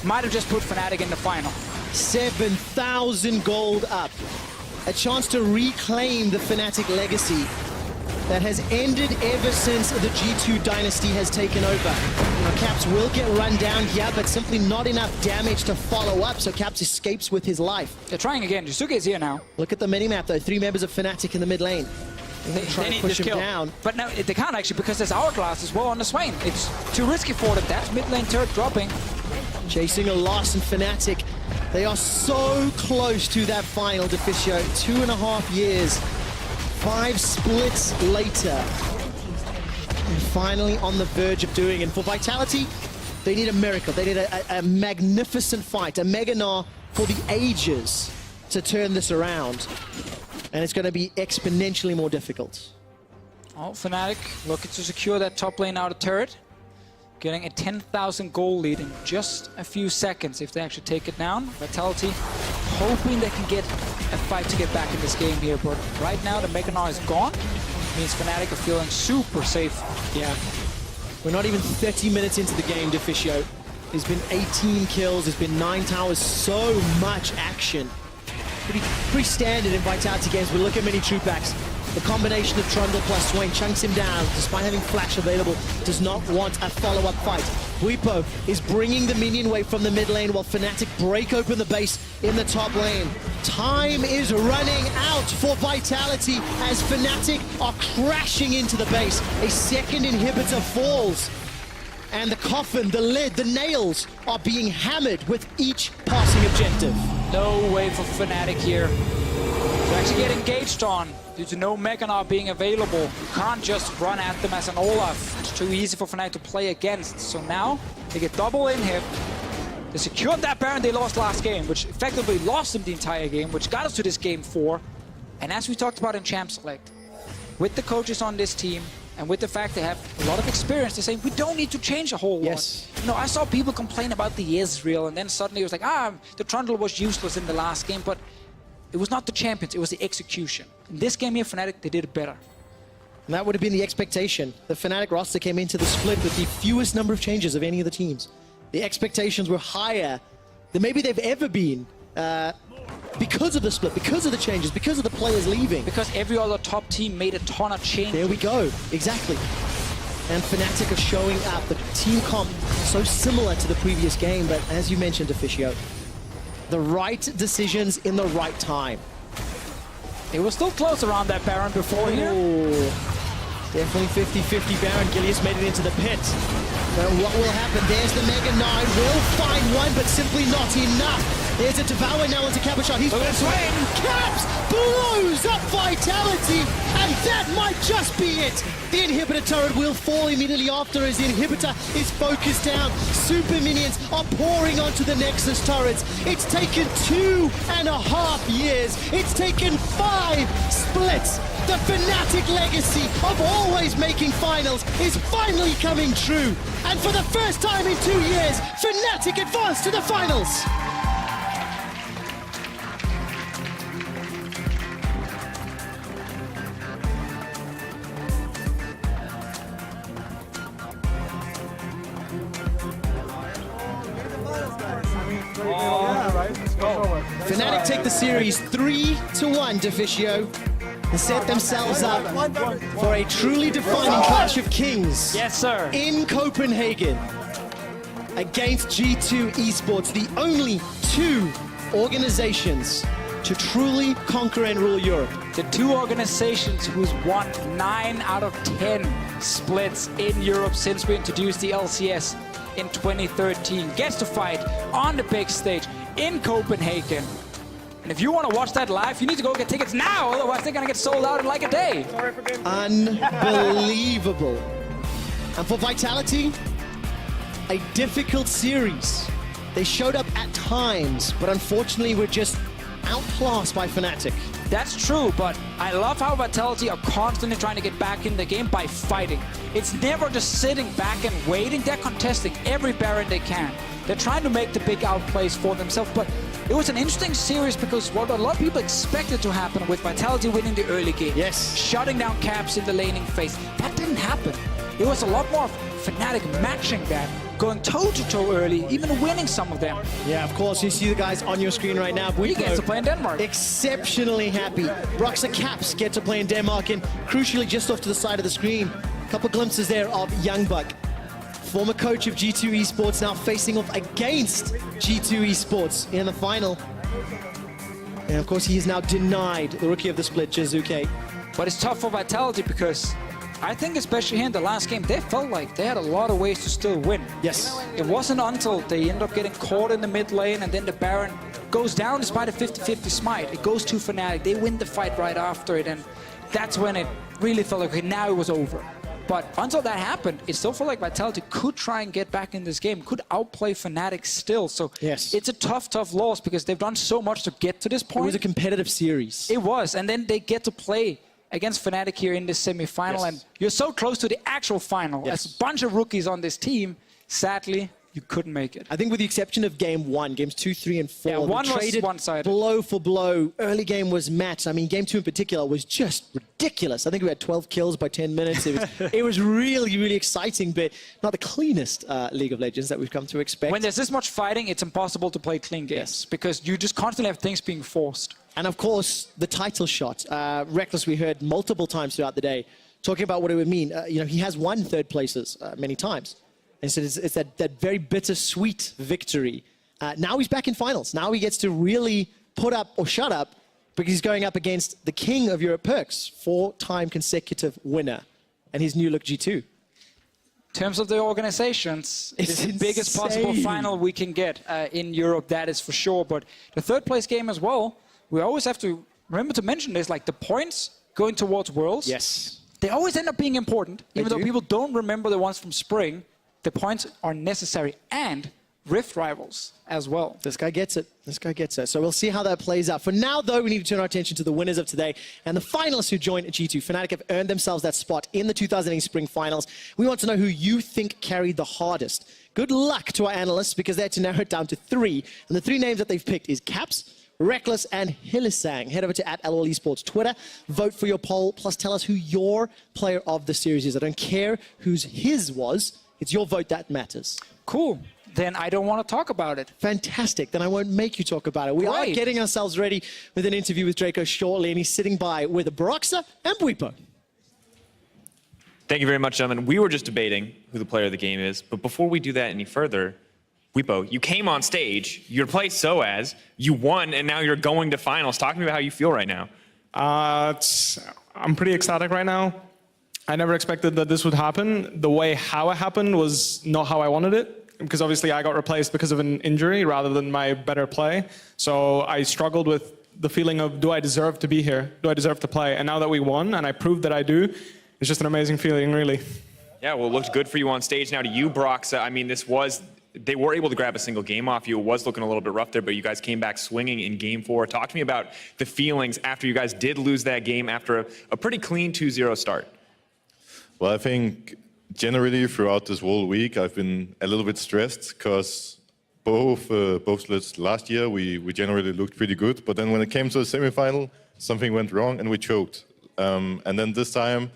Speaker 4: might have just put Fnatic in the final.
Speaker 3: 7,000 gold up. A chance to reclaim the Fnatic legacy that has ended ever since the G2 dynasty has taken over. Now, Caps will get run down here, but simply not enough damage to follow up, so Caps escapes with his life.
Speaker 4: They're trying again. Jizuke is here now.
Speaker 3: Look at the minimap, though. Three members of Fnatic in the mid lane.
Speaker 4: They need
Speaker 3: to push
Speaker 4: this
Speaker 3: him
Speaker 4: kill.
Speaker 3: down.
Speaker 4: But no, they can't actually, because there's Hourglass as well on the Swain. It's too risky for them. That's mid lane turret dropping.
Speaker 3: Chasing a loss in Fnatic. They are so close to that final, Deficio. 2.5 years. 5 splits later. And finally on the verge of doing it. And for Vitality, they need a miracle. They need a magnificent fight. A Mega Gnar for the ages to turn this around. And it's going to be exponentially more difficult.
Speaker 4: Oh, Fnatic looking to secure that top lane out of turret. Getting a 10,000 goal lead in just a few seconds if they actually take it down. Vitality hoping they can get a fight to get back in this game here, but right now the Mega Gnar is gone. Means Fnatic are feeling super safe.
Speaker 3: Yeah. We're not even 30 minutes into the game, Deficio. There's been 18 kills, there's been 9 towers, so much action. Pretty standard in Vitality games, but look at Mini Trupax. The combination of Trundle plus Swain chunks him down, despite having flash available, does not want a follow-up fight. Weepo is bringing the minion wave from the mid lane while Fnatic break open the base in the top lane. Time is running out for Vitality as Fnatic are crashing into the base. A second inhibitor falls. And the coffin, the lid, the nails are being hammered with each passing objective.
Speaker 4: No way for Fnatic here to actually get engaged on. Due to no Mega Gnar being available, you can't just run at them as an Olaf. It's too easy for Fnatic to play against. So now they get double in here. They secured that Baron they lost last game, which effectively lost them the entire game, which got us to this game 4. And as we talked about in Champ Select, with the coaches on this team, and with the fact they have a lot of experience, they're saying we don't need to change a whole lot. You know, I saw people complain about the Israel, and then suddenly it was like, the Trundle was useless in the last game, but it was not the champions, it was the execution. In this game here, Fnatic, they did it better.
Speaker 3: And that would have been the expectation. The Fnatic roster came into the split with the fewest number of changes of any of the teams. The expectations were higher than maybe they've ever been because of the split, because of the changes, because of the players leaving.
Speaker 4: Because every other top team made a ton of changes.
Speaker 3: There we go, exactly. and Fnatic are showing up. The team comp so similar to the previous game, but as you mentioned, Officio, the right decisions in the right time.
Speaker 4: It was still close around that Baron before here.
Speaker 3: Definitely 50-50 Baron. Gilius made it into the pit. But what will happen? There's the Mega 9. Will find one, but simply not enough. There's a Devour now into Cabochon. He's
Speaker 4: going to swing.
Speaker 3: Caps blows up Vitality, and that might just be it. The inhibitor turret will fall immediately after as the inhibitor is focused down. Super minions are pouring onto the Nexus turrets. It's taken 2.5 years. It's taken 5 splits. The Fnatic legacy of always making finals is finally coming true. And for the first time in 2 years, Fnatic advanced to the finals. Fnatic take the series 3-1, Deficio, and set themselves up for a truly defining clash of kings.
Speaker 4: Yes, sir.
Speaker 3: In Copenhagen against G2 Esports, the only 2 organizations to truly conquer and rule Europe.
Speaker 4: The 2 organizations who's won 9 out of 10 splits in Europe since we introduced the LCS in 2013 gets to fight on the big stage in Copenhagen. And if you want to watch that live, you need to go get tickets now, otherwise they're going to get sold out in like a day.
Speaker 3: Unbelievable. And for Vitality, a difficult series. They showed up at times, but unfortunately were just outclassed by Fnatic.
Speaker 4: That's true, but I love how Vitality are constantly trying to get back in the game by fighting. It's never just sitting back and waiting. They're contesting every Baron they can. They're trying to make the big outplays for themselves, but it was an interesting series because what a lot of people expected to happen with Vitality winning the early game.
Speaker 3: Yes.
Speaker 4: Shutting down Caps in the laning phase. That didn't happen. It was a lot more Fnatic matching that, going toe-to-toe early, even winning some of them.
Speaker 3: Yeah, of course, you see the guys on your screen right now.
Speaker 4: We get to play in Denmark.
Speaker 3: Exceptionally happy. Broxah Caps get to play in Denmark, and crucially, just off to the side of the screen, a couple glimpses there of Youngbuck, former coach of G2 Esports, now facing off against G2 Esports in the final. And of course, he is now denied the rookie of the split, Jizuke.
Speaker 4: But it's tough for Vitality because I think especially here in the last game, they felt like they had a lot of ways to still win.
Speaker 3: Yes.
Speaker 4: It wasn't until they end up getting caught in the mid lane and then the Baron goes down despite a 50-50 smite. It goes to Fnatic. They win the fight right after it, and that's when it really felt like, okay, now it was over. But until that happened, it still felt like Vitality could try and get back in this game, could outplay Fnatic still. So
Speaker 3: yes,
Speaker 4: it's a tough loss because they've done so much to get to this point.
Speaker 3: It was a competitive series.
Speaker 4: It was, and then they get to play against Fnatic here in this semi-final,
Speaker 3: yes,
Speaker 4: and you're so close to the actual final.
Speaker 3: Yes.
Speaker 4: As a bunch of rookies on this team, sadly, you couldn't make it.
Speaker 3: I think with the exception of game 1, games 2, 3, and 4,
Speaker 4: yeah, one
Speaker 3: traded
Speaker 4: was one-sided.
Speaker 3: blow for blow. Early game was matched. I mean, game 2 in particular was just ridiculous. I think we had 12 kills by 10 minutes. It was really, really exciting, but not the cleanest League of Legends that we've come to expect.
Speaker 4: When there's this much fighting, it's impossible to play clean games because you just constantly have things being forced.
Speaker 3: And of course, the title shot. Reckless, we heard multiple times throughout the day, talking about what it would mean. You know, he has won third places many times. And so it's that very bittersweet victory. Now he's back in finals. Now he gets to really put up or shut up because he's going up against the king of Europe Perks, 4-time consecutive winner, and his new look G2.
Speaker 4: In terms of the organizations, it's the biggest possible final we can get in Europe, that is for sure. But the third place game as well, we always have to remember to mention this, like the points going towards Worlds.
Speaker 3: Yes.
Speaker 4: They always end up being important, even though people don't remember the ones from spring. The points are necessary, and Rift rivals as well.
Speaker 3: This guy gets it. This guy gets it. So we'll see how that plays out. For now, though, we need to turn our attention to the winners of today and the finalists who joined G2. Fnatic have earned themselves that spot in the 2008 Spring Finals. We want to know who you think carried the hardest. Good luck to our analysts because they had to narrow it down to 3. And the 3 names that they've picked is Caps, Reckless, and Hylissang. Head over to @LOL Esports Twitter. Vote for your poll, plus tell us who your player of the series is. I don't care whose his was. It's your vote that matters.
Speaker 4: Cool. Then I don't want to talk about it.
Speaker 3: Fantastic. Then I won't make you talk about it. We are getting ourselves ready with an interview with Draco shortly, and he's sitting by with Broxah and Bwipo.
Speaker 2: Thank you very much, gentlemen. We were just debating who the player of the game is, but before we do that any further, Wipo, you came on stage, you replaced Soaz, you won, and now you're going to finals. Talk to me about how you feel right now.
Speaker 5: I'm pretty ecstatic right now. I never expected that this would happen. The way how it happened was not how I wanted it, because obviously I got replaced because of an injury rather than my better play. So I struggled with the feeling of, do I deserve to be here? Do I deserve to play? And now that we won, and I proved that I do, it's just an amazing feeling, really.
Speaker 2: Yeah, well, it looked good for you on stage. Now to you, Brox, I mean, they were able to grab a single game off you. It was looking a little bit rough there, but you guys came back swinging in game 4. Talk to me about the feelings after you guys did lose that game after a pretty clean 2-0 start.
Speaker 6: Well, I think generally throughout this whole week, I've been a little bit stressed because both splits last year, we generally looked pretty good. But then when it came to the semifinal, something went wrong and we choked. And then this time,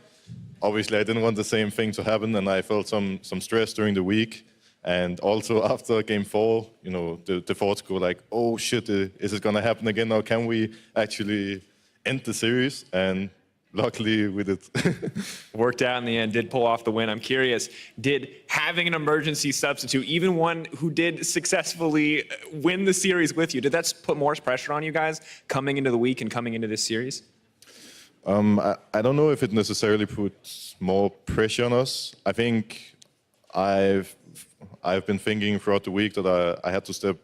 Speaker 6: obviously, I didn't want the same thing to happen, and I felt some stress during the week. And also after game 4, you know, the thoughts go like, oh shit, is it gonna happen again? Or can we actually end the series? And luckily we did.
Speaker 2: Worked out in the end, did pull off the win. I'm curious, did having an emergency substitute, even one who did successfully win the series with you, did that put more pressure on you guys coming into the week and coming into this series?
Speaker 6: I don't know if it necessarily puts more pressure on us. I think I've been thinking throughout the week that I had to step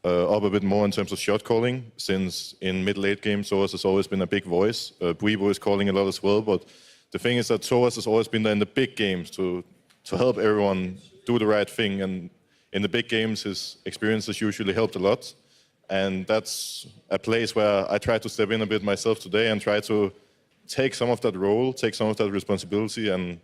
Speaker 6: up a bit more in terms of shot calling, since in mid-late game, Soaz has always been a big voice. Bwipo is calling a lot as well, but the thing is that Soaz has always been there in the big games to help everyone do the right thing, and in the big games, his experience has usually helped a lot. And that's a place where I try to step in a bit myself today and try to take some of that role, take some of that responsibility, and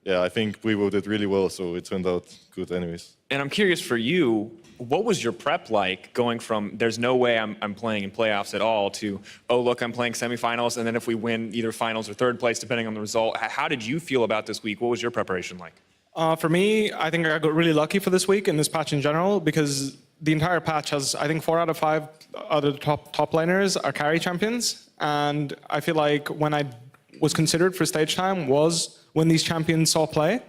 Speaker 6: yeah, I think Bwipo did really well, so it turned out good anyways.
Speaker 2: And I'm curious for you, what was your prep like going from there's no way I'm playing in playoffs at all to, oh, look, I'm playing semifinals, and then if we win either finals or third place, depending on the result. How did you feel about this week? What was your preparation like?
Speaker 5: For me, I think I got really lucky for this week and this patch in general, because the entire patch has, I think, 4 out of 5 other top laners are carry champions. And I feel like when I was considered for stage time was when these champions saw play.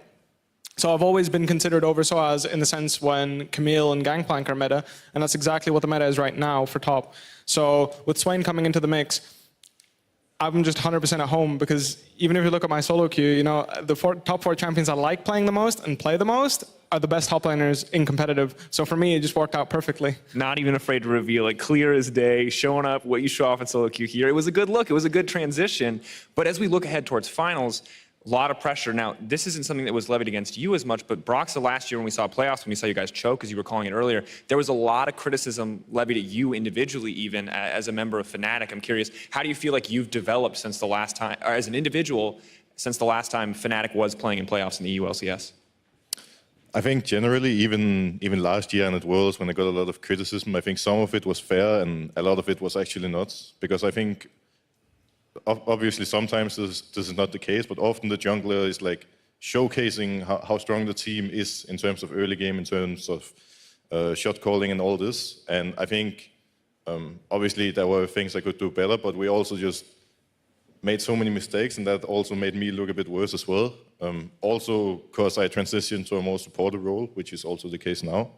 Speaker 5: So I've always been considered over Soaz in the sense when Camille and Gangplank are meta, and that's exactly what the meta is right now for top. So with Swain coming into the mix, I'm just 100% at home, because even if you look at my solo queue, you know, the top 4 champions I like playing the most and play the most are the best top laners in competitive. So for me, it just worked out perfectly.
Speaker 2: Not even afraid to reveal it, clear as day, showing up what you show off in solo queue here. It was a good look, it was a good transition. But as we look ahead towards finals, a lot of pressure. Now, this isn't something that was levied against you as much, but Broxa last year when we saw playoffs, when we saw you guys choke, as you were calling it earlier, there was a lot of criticism levied at you individually, even as a member of Fnatic. I'm curious, how do you feel like you've developed since the last time, or as an individual, since the last time Fnatic was playing in playoffs in the EU LCS?
Speaker 6: I think generally, even last year and at Worlds, when I got a lot of criticism, I think some of it was fair and a lot of it was actually not, because I think obviously, sometimes this is not the case, but often the jungler is like showcasing how strong the team is in terms of early game, in terms of shot calling and all this. And I think, obviously, there were things I could do better, but we also just made so many mistakes, and that also made me look a bit worse as well. Also, because I transitioned to a more supportive role, which is also the case now.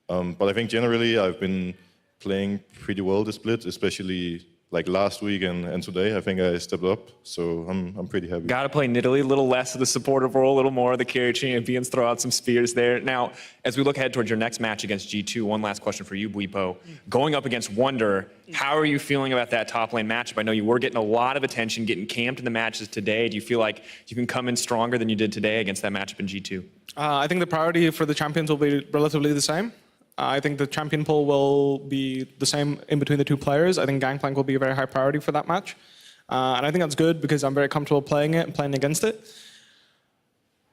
Speaker 6: But I think generally, I've been playing pretty well this split, especially like last week and today. I think I stepped up, so I'm pretty happy.
Speaker 2: Got to play Nidalee, a little less of the supportive role, a little more of the carry champions, throw out some spears there. Now, as we look ahead towards your next match against G2, one last question for you, Bwipo. Going up against Wunder, how are you feeling about that top lane matchup? I know you were getting a lot of attention, getting camped in the matches today. Do you feel like you can come in stronger than you did today against that matchup in G2?
Speaker 5: I think the priority for the champions will be relatively the same. I think the champion pool will be the same in between the 2 players. I think Gangplank will be a very high priority for that match. And I think that's good because I'm very comfortable playing it and playing against it.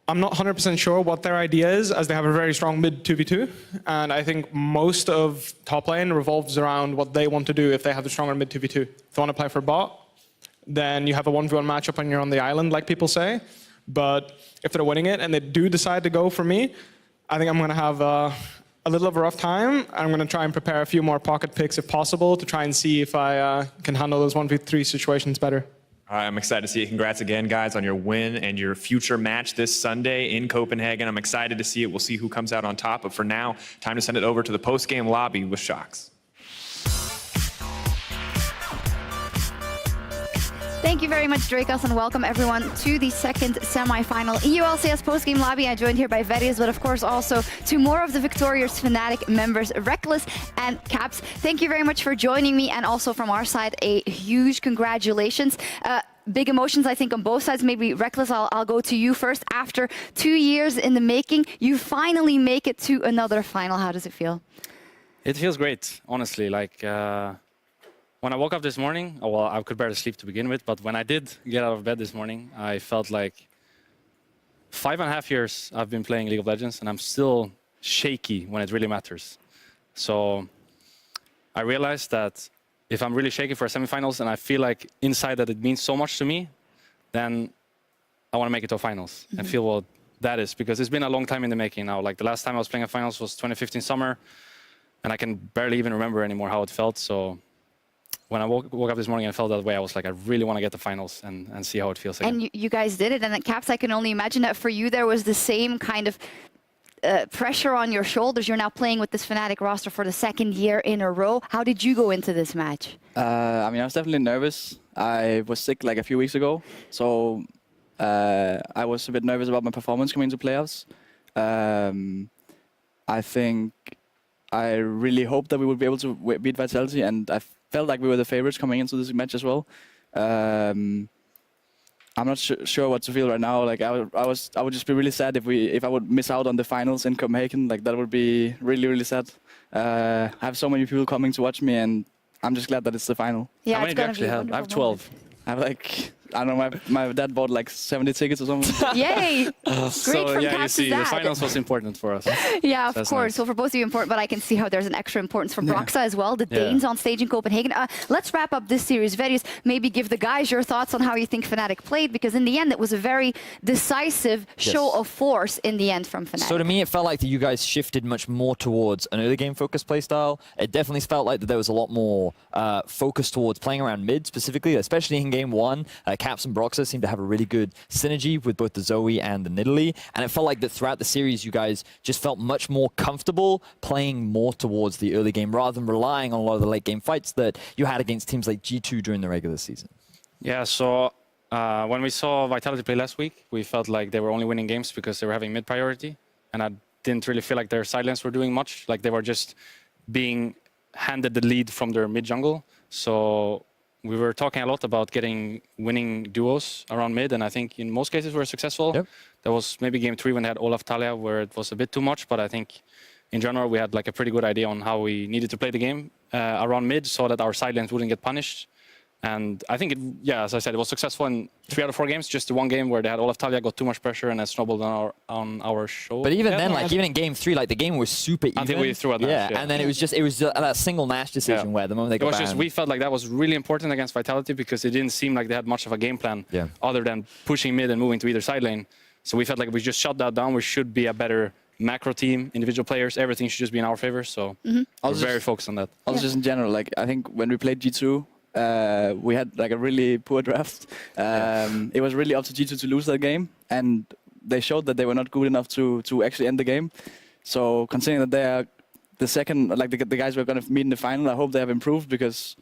Speaker 5: I'm not 100% sure what their idea is, as they have a very strong mid 2v2. And I think most of top lane revolves around what they want to do if they have the stronger mid 2v2. If they want to play for bot, then you have a 1v1 matchup and you're on the island, like people say. But if they're winning it and they do decide to go for me, I think I'm going to have a little of a rough time. I'm going to try and prepare a few more pocket picks if possible to try and see if I can handle those 1v3 situations better.
Speaker 2: I'm excited to see it. Congrats again, guys, on your win and your future match this Sunday in Copenhagen. I'm excited to see it. We'll see who comes out on top. But for now, time to send it over to the post-game lobby with Shocks.
Speaker 7: Thank you very much, Dracos, and welcome everyone to the second semi-final EU LCS post-game lobby. I'm joined here by VIT, but of course also to more of the victorious Fnatic members, Reckless and Caps. Thank you very much for joining me, and also from our side, a huge congratulations. Big emotions, I think, on both sides. Maybe Reckless, I'll go to you first. After 2 years in the making, you finally make it to another final. How does it feel?
Speaker 8: It feels great, honestly. Like, when I woke up this morning, well, I could barely sleep to begin with, but when I did get out of bed this morning, I felt like 5.5 years I've been playing League of Legends, and I'm still shaky when it really matters. So I realized that if I'm really shaky for semifinals and I feel like inside that it means so much to me, then I want to make it to finals and feel what that is, because it's been a long time in the making now. Like the last time I was playing a finals was 2015 summer, and I can barely even remember anymore how it felt. So when I woke up this morning and felt that way, I was like, I really want to get the finals and see how it feels again.
Speaker 7: And you guys did it. And at Caps, I can only imagine that for you, there was the same kind of pressure on your shoulders. You're now playing with this Fnatic roster for the second year in a row. How did you go into this match?
Speaker 9: I mean, I was definitely nervous. I was sick like a few weeks ago. So I was a bit nervous about my performance coming into playoffs. I think I really hoped that we would be able to beat Vitality, and I felt like we were the favorites coming into this match as well. I'm not sure what to feel right now. Like I would just be really sad if I would miss out on the finals in Copenhagen. Like that would be really, really sad. I have so many people coming to watch me, and I'm just glad that it's the final.
Speaker 7: Yeah,
Speaker 8: how many do you actually have? I have 12.
Speaker 9: I have like, I don't know, my dad bought like 70 tickets or something.
Speaker 7: Yay! Great
Speaker 8: So
Speaker 7: from
Speaker 8: yeah, you
Speaker 7: Caps'
Speaker 8: see, the
Speaker 7: dad.
Speaker 8: finals was important for us.
Speaker 7: Yeah, of
Speaker 8: That's
Speaker 7: course.
Speaker 8: nice.
Speaker 7: So for both of you important, but I can see how there's an extra importance for Broxa as well, the Danes on stage in Copenhagen. Let's wrap up this series. Verius, maybe give the guys your thoughts on how you think Fnatic played, because in the end it was a very decisive show of force in the end from Fnatic.
Speaker 10: So to me, it felt like that you guys shifted much more towards an early game focused playstyle. It definitely felt like that there was a lot more focus towards playing around mid specifically, especially in game one. Caps and Broxa seemed to have a really good synergy with both the Zoe and the Nidalee, and it felt like that throughout the series you guys just felt much more comfortable playing more towards the early game rather than relying on a lot of the late game fights that you had against teams like G2 during the regular season.
Speaker 8: Yeah, so when we saw Vitality play last week, we felt like they were only winning games because they were having mid priority, and I didn't really feel like their side lanes were doing much. Like they were just being handed the lead from their mid jungle. So we were talking a lot about getting winning duos around mid, and I think in most cases we were successful.
Speaker 10: Yep.
Speaker 8: There was maybe game 3 when they had Olaf Talia where it was a bit too much, but I think in general we had like a pretty good idea on how we needed to play the game around mid so that our side lanes wouldn't get punished. And I think, as I said, it was successful in 3 out of 4 games. Just the one game where they had Olaf Talia got too much pressure and it snowballed on our show.
Speaker 10: But even then, like even in game 3, like the game was super even.
Speaker 8: Until we threw a Nash,
Speaker 10: and then it was that single Nash decision where the moment they got banned.
Speaker 8: We felt like that was really important against Vitality because it didn't seem like they had much of a game plan other than pushing mid and moving to either side lane. So we felt like if we just shut that down, we should be a better macro team, individual players, everything should just be in our favor. So we're very focused on that.
Speaker 9: Also just in general, like I think when we played G2, we had like a really poor draft. It was really up to G2 to lose that game, and they showed that they were not good enough to actually end the game. So considering that they are the second, like the guys we're going to meet in the final, I hope they have improved, because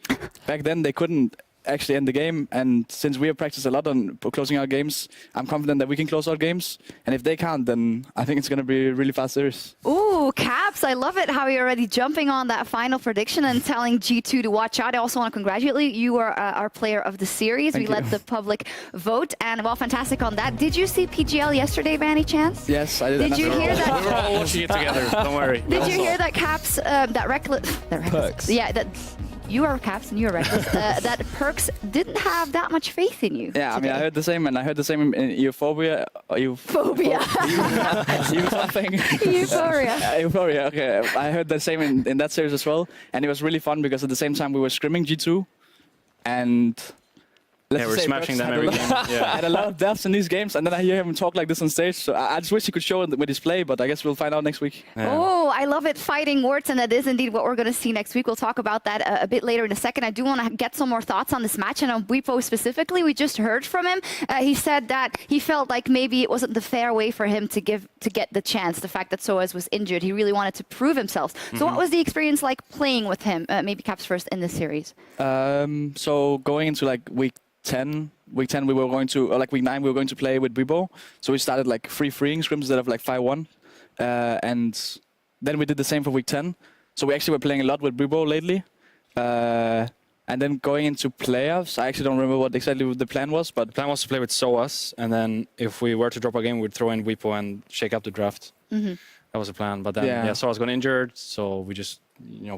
Speaker 9: back then they couldn't actually end the game, and since we have practiced a lot on closing out games, I'm confident that we can close out games, and if they can't, then I think it's going to be a really fast series.
Speaker 7: Ooh, Caps, I love it how you're already jumping on that final prediction and telling G2 to watch out. I also want to congratulate you. You are our player of the series.
Speaker 9: Thank
Speaker 7: we
Speaker 9: you.
Speaker 7: let the public vote, and well, fantastic on that. Did you see PGL yesterday by any chance?
Speaker 9: Yes, I did.
Speaker 7: Did you hear that?
Speaker 8: We were all watching it together, don't worry.
Speaker 7: Did you hear that Caps, that Reckless,
Speaker 10: Perks.
Speaker 7: yeah, that you are Caps and you're Reckless, that Perks didn't have that much faith in you
Speaker 9: Yeah, I mean,
Speaker 7: today.
Speaker 9: I heard the same, and I heard the same in Euphoria.
Speaker 7: Phobia. Euphoria.
Speaker 9: Euphoria, okay. I heard the same in that series as well, and it was really fun because at the same time we were scrimming G2, and let's
Speaker 8: Yeah,
Speaker 9: just
Speaker 8: we're
Speaker 9: say
Speaker 8: smashing
Speaker 9: Brooks
Speaker 8: them
Speaker 9: had
Speaker 8: every
Speaker 9: a
Speaker 8: game.
Speaker 9: lot-
Speaker 8: Yeah.
Speaker 9: had a lot of depths in these games, and then I hear him talk like this on stage. So I just wish he could show it with his play, but I guess we'll find out next week.
Speaker 8: Yeah.
Speaker 7: Oh, I love it. Fighting Warts, and that is indeed what we're going to see next week. We'll talk about that a bit later in a second. I do want to get some more thoughts on this match, and on Bwipo specifically. We just heard from him. He said that he felt like maybe it wasn't the fair way for him to get the chance. The fact that Soaz was injured, he really wanted to prove himself. So what was the experience like playing with him? Maybe Caps first in this series.
Speaker 9: So going into like week 10 we were going to, or like week 9 we were going to play with Bwipo. So we started like 3-3ing scrims instead of like 5-1, and then we did the same for week 10. So we actually were playing a lot with Bwipo lately. And then going into playoffs, I actually don't remember what exactly the plan was, but
Speaker 8: The plan was to play with Soaz, and then if we were to drop a game, we'd throw in Bwipo and shake up the draft. That was the plan. But then Soaz got injured, so we just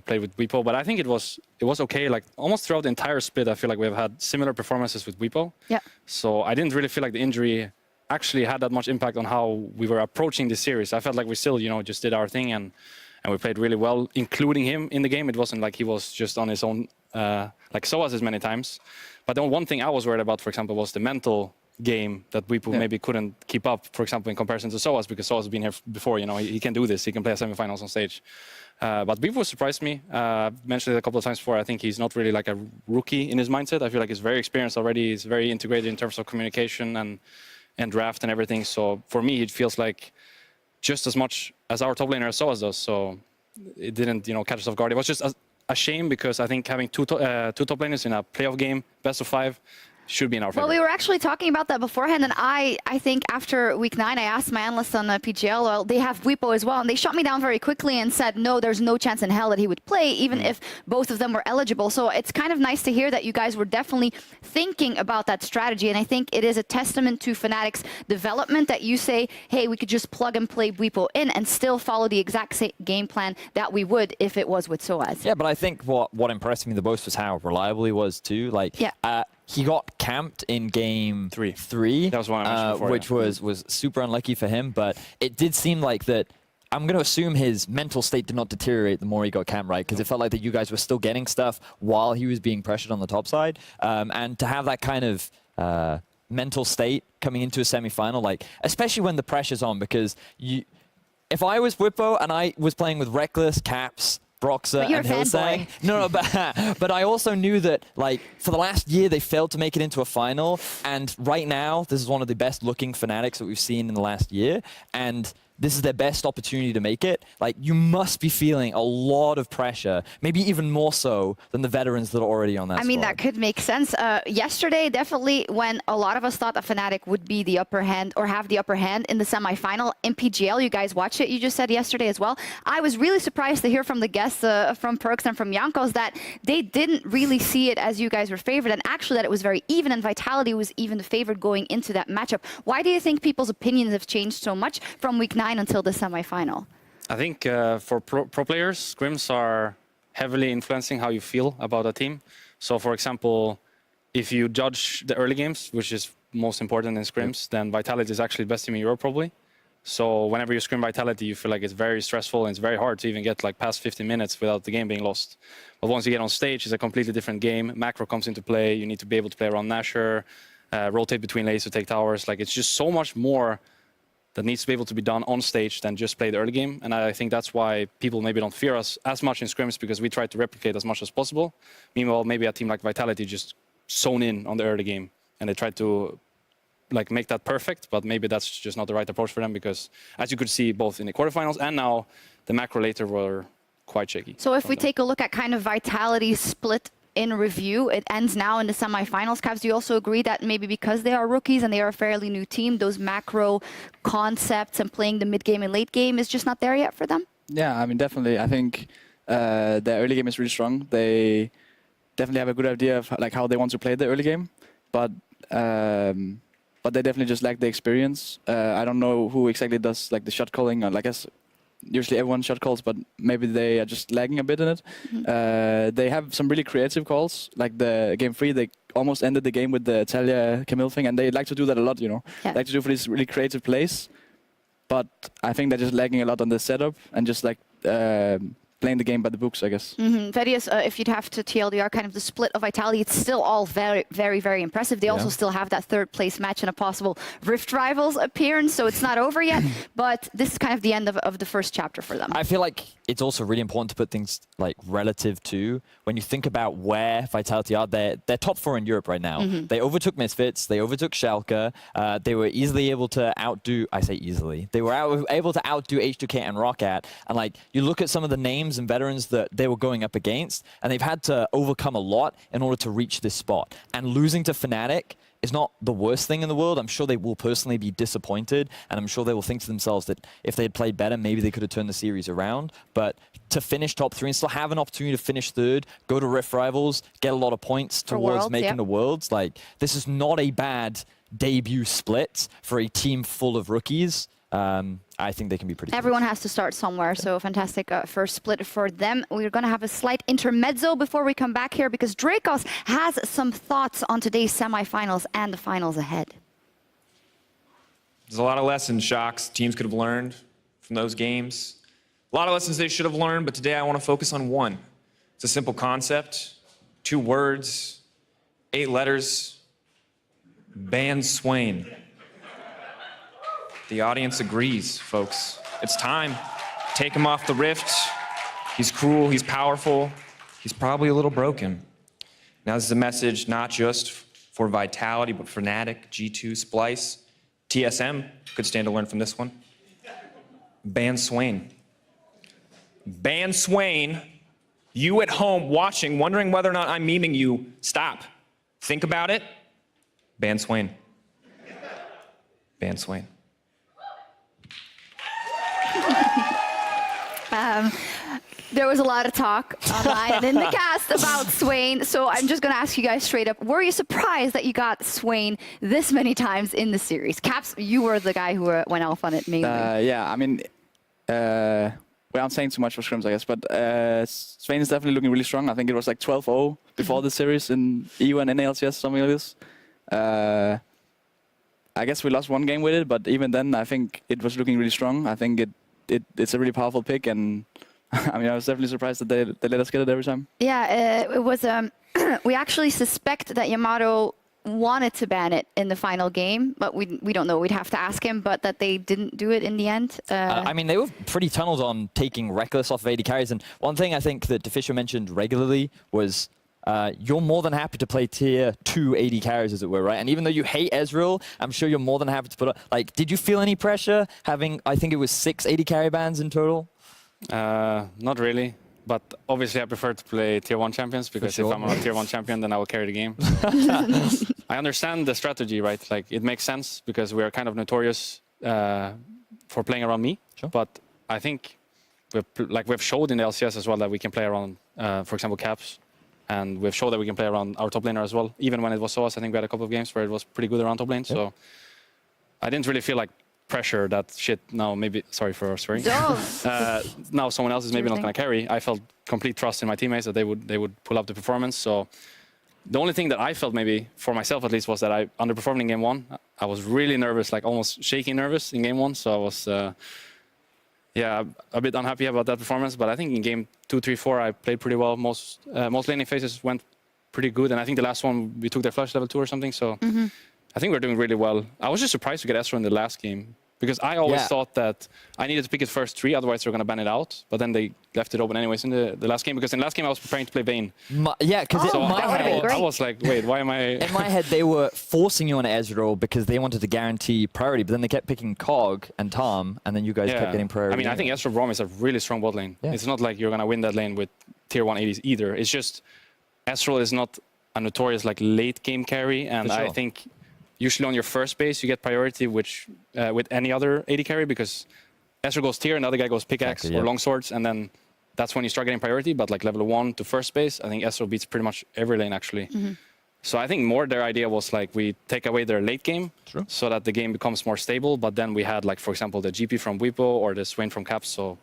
Speaker 8: played with Bwipo. But I think it was okay. Like almost throughout the entire split, I feel like we've had similar performances with Bwipo.
Speaker 7: Yeah.
Speaker 8: So I didn't really feel like the injury actually had that much impact on how we were approaching this series. I felt like we still just did our thing and we played really well, including him in the game. It wasn't like he was just on his own, like Soaz as many times. But the one thing I was worried about, for example, was the mental game that Bwipo maybe couldn't keep up, for example, in comparison to Soaz, because Soaz has been here before. He can do this. He can play a semifinals on stage. But Bwipo surprised me. Mentioned it a couple of times before. I think he's not really like a rookie in his mindset. I feel like he's very experienced already. He's very integrated in terms of communication and draft and everything. So for me, it feels like just as much as our top laner Soaz does. So it didn't, catch us off guard. It was just a shame because I think having two top laners in a playoff game, best of 5, should be in our favor.
Speaker 7: Well, we were actually talking about that beforehand, and I think after week 9, I asked my analysts on PGL, well, they have Bwipo as well, and they shot me down very quickly and said, no, there's no chance in hell that he would play, even if both of them were eligible. So it's kind of nice to hear that you guys were definitely thinking about that strategy, and I think it is a testament to Fnatic's development that you say, hey, we could just plug and play Bwipo in and still follow the exact same game plan that we would if it was with Soaz.
Speaker 10: Yeah, but I think what impressed me the most was how reliable he was too. Like, he got camped in game 3.
Speaker 8: That was one I mentioned before,
Speaker 10: which was super unlucky for him. But it did seem like that. I'm going to assume his mental state did not deteriorate the more he got camped, right? Because it felt like that you guys were still getting stuff while he was being pressured on the top side. And to have that kind of mental state coming into a semi-final, like especially when the pressure's on, because if I was Bwipo and I was playing with Reckless, Caps, Broxer and Hillsang. No, but I also knew that, like, for the last year, they failed to make it into a final. And right now, this is one of the best looking Fnatics that we've seen in the last year. And this is their best opportunity to make it. Like, you must be feeling a lot of pressure, maybe even more so than the veterans that are already on that squad.
Speaker 7: I mean, that could make sense. Yesterday, definitely, when a lot of us thought that Fnatic would be the upper hand or have the upper hand in the semifinal in PGL, you guys watched it, you just said yesterday as well. I was really surprised to hear from the guests, from Perks and from Jankos, that they didn't really see it as you guys were favored, and actually that it was very even, and Vitality was even the favorite going into that matchup. Why do you think people's opinions have changed so much from week 9 until the semifinal?
Speaker 8: I think for pro players, scrims are heavily influencing how you feel about a team. So, for example, if you judge the early games, which is most important in scrims, then Vitality is actually the best team in Europe, probably. So whenever you scrim Vitality, you feel like it's very stressful and it's very hard to even get like past 15 minutes without the game being lost. But once you get on stage, it's a completely different game. Macro comes into play. You need to be able to play around Nashor, rotate between lanes to take towers. Like, it's just so much more that needs to be able to be done on stage than just play the early game. And I think that's why people maybe don't fear us as much in scrims, because we try to replicate as much as possible. Meanwhile, maybe a team like Vitality just zone in on the early game and they try to like make that perfect, but maybe that's just not the right approach for them, because as you could see both in the quarterfinals and now the macro later were quite shaky.
Speaker 7: So if we take a look at kind of Vitality's split in review, it ends now in the semifinals. Cavs, do you also agree that maybe because they are rookies and they are a fairly new team, those macro concepts and playing the mid game and late game is just not there yet for them?
Speaker 9: Yeah, I mean, definitely. I think their early game is really strong. They definitely have a good idea of like how they want to play the early game, but they definitely just lack the experience. I don't know who exactly does like the shot calling, or like I guess usually everyone shot calls, but maybe they are just lagging a bit in it. They have some really creative calls, like the game 3, they almost ended the game with the Talia Camille thing, and they like to do that a lot, you know.
Speaker 7: Yeah.
Speaker 9: Like to do for these really creative plays, but I think they're just lagging a lot on the setup and just like playing the game by the books, I guess.
Speaker 7: Vedius, if you'd have to TLDR kind of the split of Vitality, it's still all very, very, very impressive. They also still have that third place match and a possible Rift Rivals appearance, so it's not over yet, but this is kind of the end of the first chapter for them.
Speaker 10: I feel like it's also really important to put things like relative to when you think about where Vitality are. They're top 4 in Europe right now. They overtook Misfits, they overtook Schalke, they were easily able to outdo, I say easily, they were able to outdo H2K and Roccat, and like you look at some of the names and veterans that they were going up against, and they've had to overcome a lot in order to reach this spot. And losing to Fnatic is not the worst thing in the world. I'm sure they will personally be disappointed, and I'm sure they will think to themselves that if they had played better, maybe they could have turned the series around. But to finish top 3 and still have an opportunity to finish 3rd, go to Rift Rivals, get a lot of points towards making the Worlds, like this is not a bad debut split for a team full of rookies. I think they can be pretty
Speaker 7: Everyone has to start somewhere, so fantastic first split for them. We're going to have a slight intermezzo before we come back here because Dracos has some thoughts on today's semifinals and the finals ahead.
Speaker 2: There's a lot of lessons, Shocks, teams could have learned from those games. A lot of lessons they should have learned, but today I want to focus on one. It's a simple concept, 2 words, 8 letters, ban Swain. The audience agrees, folks. It's time. Take him off the Rift. He's cruel, he's powerful, he's probably a little broken. Now this is a message not just for Vitality, but for Fnatic, G2, Splice, TSM could stand to learn from this one. Ban Swain. Ban Swain. You at home watching, wondering whether or not I'm memeing you, stop. Think about it. Ban Swain. Ban Swain.
Speaker 7: There was a lot of talk online and in the cast about Swain, so I'm just going to ask you guys straight up, were you surprised that you got Swain this many times in the series? Caps, you were the guy who went off on it mainly.
Speaker 9: Yeah, I mean, without saying too much for scrims, I guess, but Swain is definitely looking really strong. I think it was like 12-0 before the series in EU and in LCS, something like this. I guess we lost 1 game with it, but even then, I think it was looking really strong. I think it's a really powerful pick, and I mean, I was definitely surprised that they let us get it every time.
Speaker 7: Yeah, it was. We actually suspect that Yamato wanted to ban it in the final game, but we don't know. We'd have to ask him, but that they didn't do it in the end.
Speaker 10: I mean, they were pretty tunneled on taking Reckless off of AD carries, and one thing I think that Deficio mentioned regularly was you're more than happy to play tier 2 AD carries, as it were, right? And even though you hate Ezreal, I'm sure you're more than happy to put up. Like, did you feel any pressure having, I think it was 6 AD carry bans in total?
Speaker 8: Not really, but obviously I prefer to play tier 1 champions because if I'm a tier 1 champion, then I will carry the game. So I understand the strategy, right? Like, it makes sense because we are kind of notorious for playing around me.
Speaker 10: Sure.
Speaker 8: But I think we've showed in the LCS as well that we can play around, for example, Caps. And we've showed that we can play around our top laner as well. Even when it was SOAS, I think we had a couple of games where it was pretty good around top lane. Yeah. So I didn't really feel like pressure that shit now maybe, sorry for swearing. Now someone else is maybe not going to carry. I felt complete trust in my teammates that they would pull up the performance. So the only thing that I felt maybe, for myself at least, was that I underperformed in game 1. I was really nervous, like almost shaky nervous in game 1. So I was, yeah, a bit unhappy about that performance. But I think in game 2, 3, 4, I played pretty well. Most laning phases went pretty good. And I think the last one, we took their flash level 2 or something. So I think we're doing really well. I was just surprised to get Astro in the last game. Because I always thought that I needed to pick it first 3, otherwise they're going to ban it out. But then they left it open anyways in the last game. Because in the last game I was preparing to play Vayne.
Speaker 10: Yeah, because
Speaker 8: I was like, wait, why am I...
Speaker 10: In my head, they were forcing you on Ezreal because they wanted to guarantee priority. But then they kept picking Cog and Tom, and then you guys kept getting priority.
Speaker 8: I mean, I think Ezreal Braum is a really strong bot lane. Yeah. It's not like you're going to win that lane with tier 1 ADs either. It's just Ezreal is not a notorious like late game carry. And I think... Usually on your first base, you get priority which, with any other AD carry because Ezreal goes tier and the other guy goes pickaxe or long swords, and then that's when you start getting priority. But like level 1 to first base, I think Ezreal beats pretty much every lane actually. So I think more their idea was like we take away their late game so that the game becomes more stable. But then we had like, for example, the GP from Wipo or the Swain from Caps. So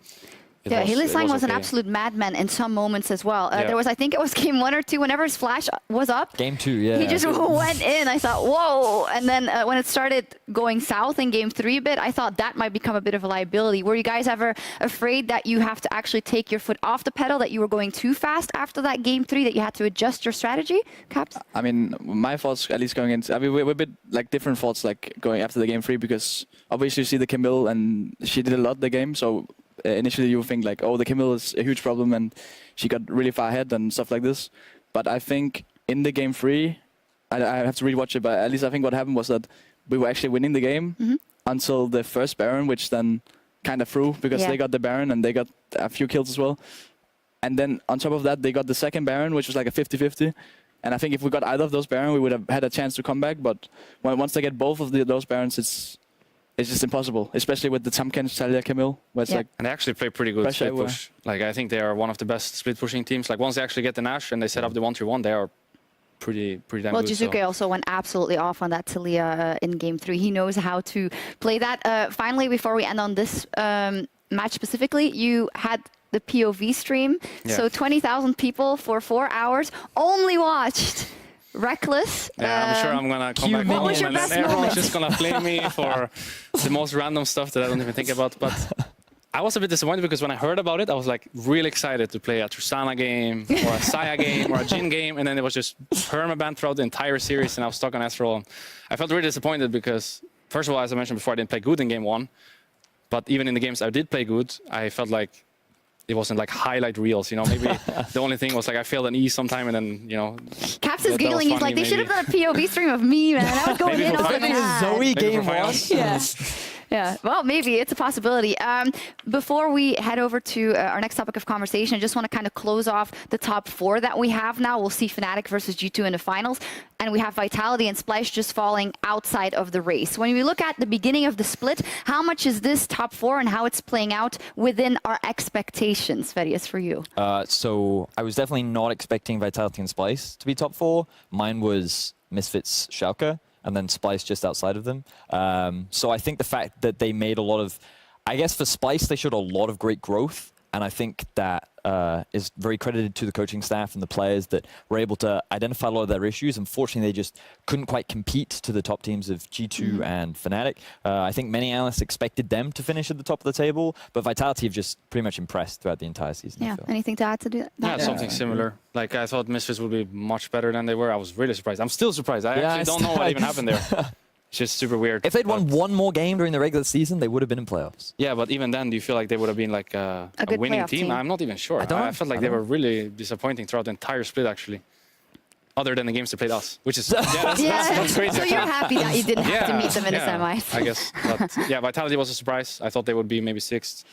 Speaker 7: Yeah, Hylissang was an absolute madman in some moments as well. There was, I think it was game 1 or 2, whenever his flash was up.
Speaker 10: Game 2, yeah.
Speaker 7: He just went in. I thought, whoa. And then when it started going south in game 3 a bit, I thought that might become a bit of a liability. Were you guys ever afraid that you have to actually take your foot off the pedal, that you were going too fast after that game 3, that you had to adjust your strategy, Caps?
Speaker 9: I mean, my thoughts, at least going into, I mean, we're a bit like different thoughts, like going after the game 3, because obviously you see the Camille and she did a lot the game, so initially you think like, oh, the Camille is a huge problem and she got really far ahead and stuff like this. But I think in the game 3, I have to rewatch it, but at least I think what happened was that we were actually winning the game until the first Baron, which then kind of threw because they got the Baron and they got a few kills as well. And then on top of that, they got the second Baron, which was like a 50-50. And I think if we got either of those Baron, we would have had a chance to come back. But once they get both of those Barons, it's just impossible, especially with the Tamken, Talia, Camille. Where it's like,
Speaker 8: and they actually play pretty good split push. Like, I think they are one of the best split pushing teams. Like, once they actually get the Nash and they set up the 1-3-1, they are pretty damn
Speaker 7: well,
Speaker 8: good.
Speaker 7: Jizuke also went absolutely off on that Talia in game 3. He knows how to play that. Finally, before we end on this match specifically, you had the POV stream. So 20,000 people for 4 hours only watched Reckless.
Speaker 8: Yeah, I'm sure I'm gonna come back home and then everyone's just gonna blame me for the most random stuff that I don't even think about. But I was a bit disappointed because when I heard about it, I was like really excited to play a Tristana game or a Saya game or a Jhin game, and then it was just permaban throughout the entire series, and I was stuck on Astral. I felt really disappointed because, first of all, as I mentioned before, I didn't play good in game 1, but even in the games I did play good, I felt like it wasn't like highlight reels, you know. Maybe the only thing was like I failed an E sometime, and then, you know.
Speaker 7: Caps is giggling. He's like, they should have done a POV stream of me, man. I was going in all the time.
Speaker 10: Zoe game 1.
Speaker 7: Yeah, well, maybe it's a possibility. Before we head over to our next topic of conversation, I just want to kind of close off the top 4 that we have now. We'll see Fnatic versus G2 in the finals, and we have Vitality and Splice just falling outside of the race. When we look at the beginning of the split, how much is this top 4 and how it's playing out within our expectations? Ferius, for you.
Speaker 10: So I was definitely not expecting Vitality and Splice to be top 4. Mine was Misfits, Schalke, and then Splice just outside of them. So I think the fact that they made a lot of, I guess for Splice, they showed a lot of great growth. And I think that is very credited to the coaching staff and the players that were able to identify a lot of their issues. Unfortunately, they just couldn't quite compete to the top teams of G2 and Fnatic. I think many analysts expected them to finish at the top of the table, but Vitality have just pretty much impressed throughout the entire season.
Speaker 7: Yeah, anything to add to that?
Speaker 8: Yeah, something similar. Like, I thought Misfits would be much better than they were. I was really surprised. I'm still surprised. I actually don't know what even happened there. It's just super weird.
Speaker 10: If they'd won one more game during the regular season, they would have been in playoffs.
Speaker 8: Yeah, but even then, do you feel like they would have been like a winning team? I'm not even sure. I felt like they were really disappointing throughout the entire split, actually. Other than the games they played us, which is that's crazy.
Speaker 7: So you're happy that you didn't have to meet them in the semis.
Speaker 8: I guess. But yeah, Vitality was a surprise. I thought they would be maybe 6th,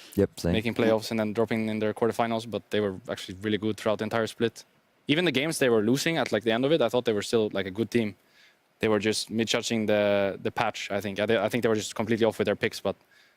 Speaker 8: making playoffs and then dropping in their quarterfinals, but they were actually really good throughout the entire split. Even the games they were losing at like the end of it, I thought they were still like a good team. They were just misjudging the patch, I think. I think they were just completely off with their picks, but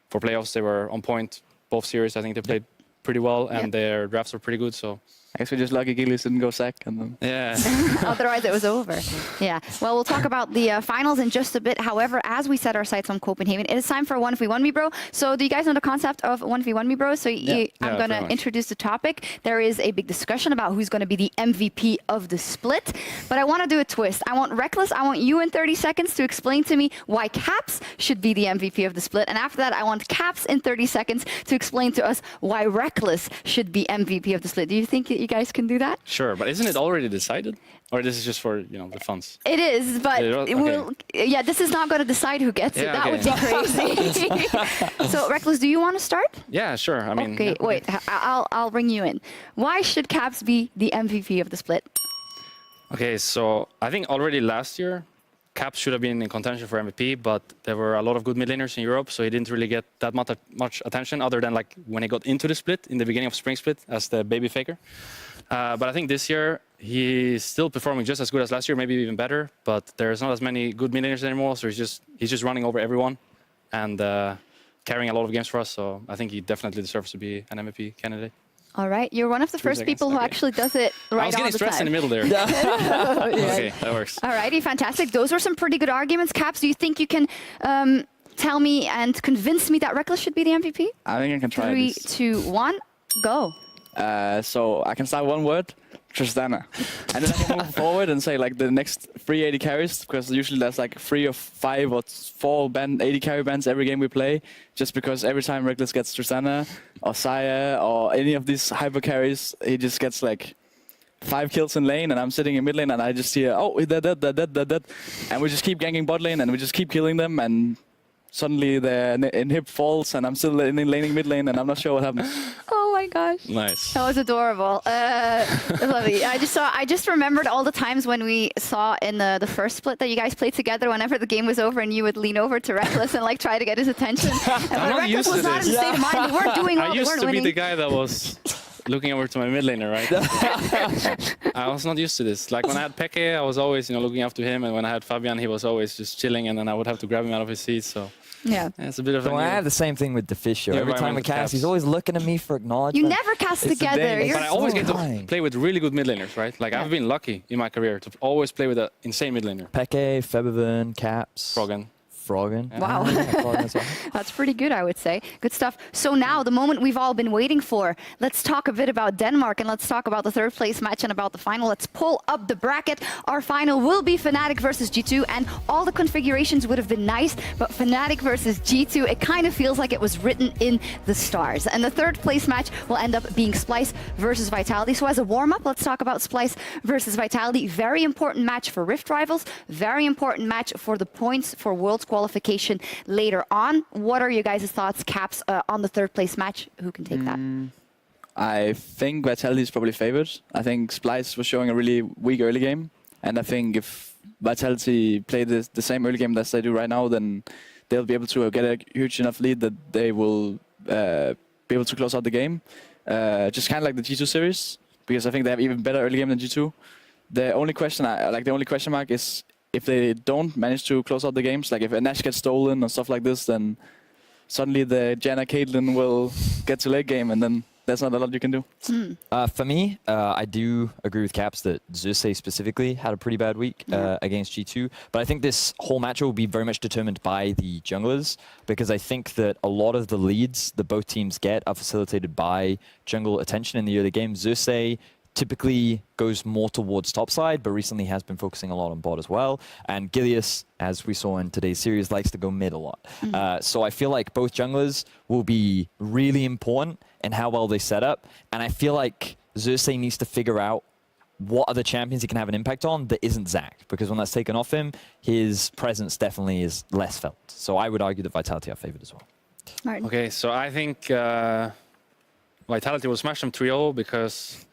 Speaker 8: for playoffs, they were on point. Both series, I think they played pretty well, and their drafts were pretty good, so...
Speaker 9: I guess we're just lucky Gillies didn't go sack. And then...
Speaker 7: Otherwise, it was over. Yeah. Well, we'll talk about the finals in just a bit. However, as we set our sights on Copenhagen, it is time for 1v1me, bro. So do you guys know the concept of 1v1me, bro? So I'm going to introduce the topic. There is a big discussion about who's going to be the MVP of the split. But I want to do a twist. I want Reckless, I want you in 30 seconds to explain to me why Caps should be the MVP of the split. And after that, I want Caps in 30 seconds to explain to us why Reckless should be MVP of the split. Do you think you guys can do that?
Speaker 8: Sure, but isn't it already decided? Or this is just for, you know, the funds?
Speaker 7: It is, but this is not going to decide who gets it. That would be crazy. So, Reckless, do you want to start?
Speaker 8: Yeah, sure. I mean...
Speaker 7: Okay, wait. I'll bring you in. Why should Caps be the MVP of the split?
Speaker 8: Okay, so I think already last year, Caps should have been in contention for MVP, but there were a lot of good mid laners in Europe, so he didn't really get that much attention other than like when he got into the split in the beginning of Spring Split as the baby faker. But I think this year he's still performing just as good as last year, maybe even better. But there's not as many good mid laners anymore, so he's just running over everyone and carrying a lot of games for us. So I think he definitely deserves to be an MVP candidate.
Speaker 7: All right, you're one of the first people who actually does it right on the time.
Speaker 8: I was getting stressed in the middle there. Okay, that works.
Speaker 7: All righty, fantastic. Those were some pretty good arguments. Caps, do you think you can tell me and convince me that Reckless should be the MVP?
Speaker 9: I think I can try
Speaker 7: 3, 2, 1. Go.
Speaker 9: So I can start one word, Tristana. And then I can move forward and say like the next 3 AD carries, because usually there's like 3 or 5 or 4 AD carry bans every game we play, just because every time Reckless gets Tristana or Saya or any of these hyper carries, he just gets like 5 kills in lane, and I'm sitting in mid lane and I just hear, oh, that. And we just keep ganking bot lane and we just keep killing them, and suddenly the inhib falls and I'm still laning mid lane and I'm not sure what happened.
Speaker 7: Oh my gosh.
Speaker 8: Nice.
Speaker 7: That was adorable. Lovely. I just remembered all the times when we saw in the first split that you guys played together whenever the game was over and you would lean over to Reckless and like try to get his attention. And when Reckless was not in the state of mind, we weren't doing well,
Speaker 8: I used
Speaker 7: we weren't
Speaker 8: to
Speaker 7: winning.
Speaker 8: be the guy that was looking over to my mid laner, right? I was not used to this. Like when I had Peke, I was always, looking after him, and when I had Fabian, he was always just chilling, and then I would have to grab him out of his seat. So
Speaker 7: yeah,
Speaker 8: it's a bit of
Speaker 10: I have the same thing with Deficio. Every time we cast, he's always looking at me for acknowledgement.
Speaker 7: you never cast together.
Speaker 8: But I always get to
Speaker 10: annoying.
Speaker 8: play with really good mid laners, right? Like I've been lucky in my career to always play with an insane mid laner.
Speaker 10: Peke, Febiven, Caps.
Speaker 8: Froggen.
Speaker 7: Wow. That's pretty good, I would say. Good stuff. So now, the moment we've all been waiting for. Let's talk a bit about Denmark, and let's talk about the third place match and about the final. Let's pull up the bracket. Our final will be Fnatic versus G2, and all the configurations would have been nice, but Fnatic versus G2, it kind of feels like it was written in the stars. And the third place match will end up being Splyce versus Vitality. So as a warm-up, let's talk about Splyce versus Vitality. Very important match for Rift Rivals. Very important match for the points for Worlds qualification later on. What are your guys' thoughts, Caps, on the third place match? Who can take that?
Speaker 9: I think Vitality is probably favored. I think Splyce was showing a really weak early game, and I think if Vitality play the same early game that they do right now, then they'll be able to get a huge enough lead that they will be able to close out the game. Just kind of like the G2 series, because I think they have even better early game than G2. The only question mark is if they don't manage to close out the games, like if a Nash gets stolen or stuff like this, then suddenly the Janna Caitlyn will get to late game, and then there's not a lot you can do.
Speaker 10: For me, I do agree with Caps that Xerxes specifically had a pretty bad week against G2. But I think this whole match will be very much determined by the junglers, because I think that a lot of the leads that both teams get are facilitated by jungle attention in the early game. Xerxes typically goes more towards topside, but recently has been focusing a lot on bot as well. And Gilius, as we saw in today's series, likes to go mid a lot. So I feel like both junglers will be really important in how well they set up. And I feel like Xerxes needs to figure out what other champions he can have an impact on that isn't Zac, because when that's taken off him, his presence definitely is less felt. So I would argue that Vitality are favored as well.
Speaker 7: Martin.
Speaker 8: Okay, so I think Vitality will smash them 3-0 because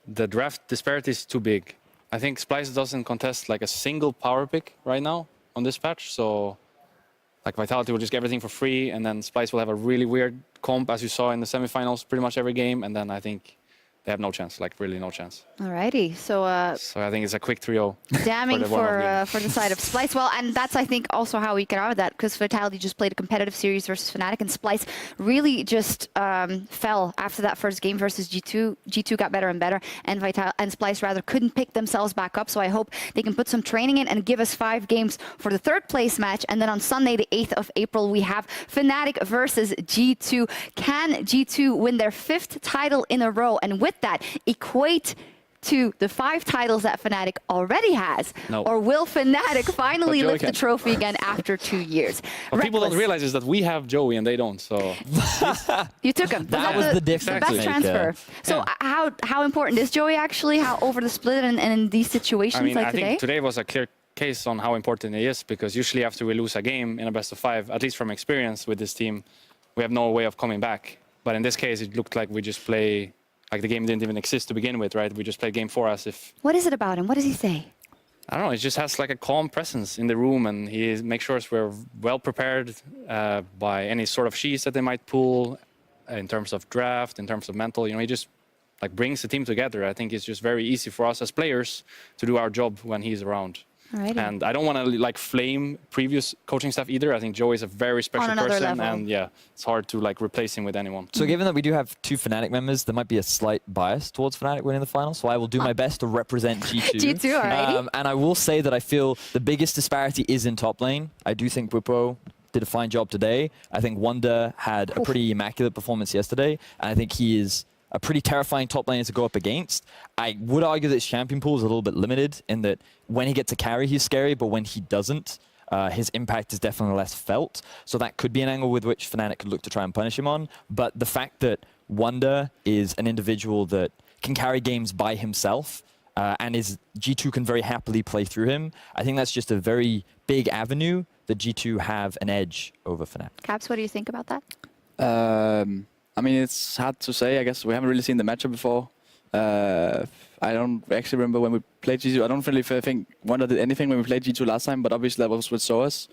Speaker 8: the draft disparity is too big. I think Splyce doesn't contest like a single power pick right now on this patch, so like Vitality will just get everything for free, and then Splyce will have a really weird comp, as you saw in the semifinals, pretty much every game, and then I think they have no chance, like really no chance.
Speaker 7: Alrighty, so
Speaker 8: I think it's a quick 3-0.
Speaker 7: damning for the side of Splyce. Well, and that's, I think, also how we get out of that, because Vitality just played a competitive series versus Fnatic, and Splyce really just fell after that first game versus G2. G2 got better and better, and Splyce rather couldn't pick themselves back up. So I hope they can put some training in and give us 5 games for the third place match. And then on Sunday, the 8th of April, we have Fnatic versus G2. Can G2 win their 5th title in a row, and with that equate to the 5 titles that Fnatic already has?
Speaker 8: No.
Speaker 7: Or will Fnatic finally lift the trophy again after 2 years?
Speaker 8: What people don't realize is that we have Joey and they don't, so...
Speaker 7: You took him.
Speaker 10: That was the difference.
Speaker 7: The best transfer. So how important is Joey actually? How over the split and in these situations like
Speaker 8: I
Speaker 7: today?
Speaker 8: think today was a clear case on how important he is, because usually after we lose a game in a best of 5, at least from experience with this team, we have no way of coming back. But in this case, it looked like we just play... Like the game didn't even exist to begin with, right? We just played game 4 as if...
Speaker 7: What is it about him? What does he say?
Speaker 8: I don't know. He just has like a calm presence in the room, and he makes sure we're well prepared by any sort of sheets that they might pull in terms of draft, in terms of mental. He just like brings the team together. I think it's just very easy for us as players to do our job when he's around.
Speaker 7: Alrighty.
Speaker 8: And I don't want to like flame previous coaching staff either. I think Joey is a very special person, and yeah, it's hard to like replace him with anyone.
Speaker 10: So given that we do have 2 Fnatic members, there might be a slight bias towards Fnatic winning the final, so I will do my best to represent G2.
Speaker 7: G2, alrighty.
Speaker 10: And I will say that I feel the biggest disparity is in top lane. I do think Bwipo did a fine job today. I think Wonder had a pretty immaculate performance yesterday, and I think he is a pretty terrifying top laner to go up against. I would argue that his champion pool is a little bit limited in that when he gets a carry, he's scary, but when he doesn't, his impact is definitely less felt. So that could be an angle with which Fnatic could look to try and punish him on. But the fact that Wonder is an individual that can carry games by himself, and G2 can very happily play through him, I think that's just a very big avenue that G2 have an edge over Fnatic.
Speaker 7: Caps, what do you think about that?
Speaker 9: I mean, it's hard to say. I guess we haven't really seen the matchup before. I don't actually remember when we played G2. I don't really think Wonder did anything when we played G2 last time, but obviously that was with Soas.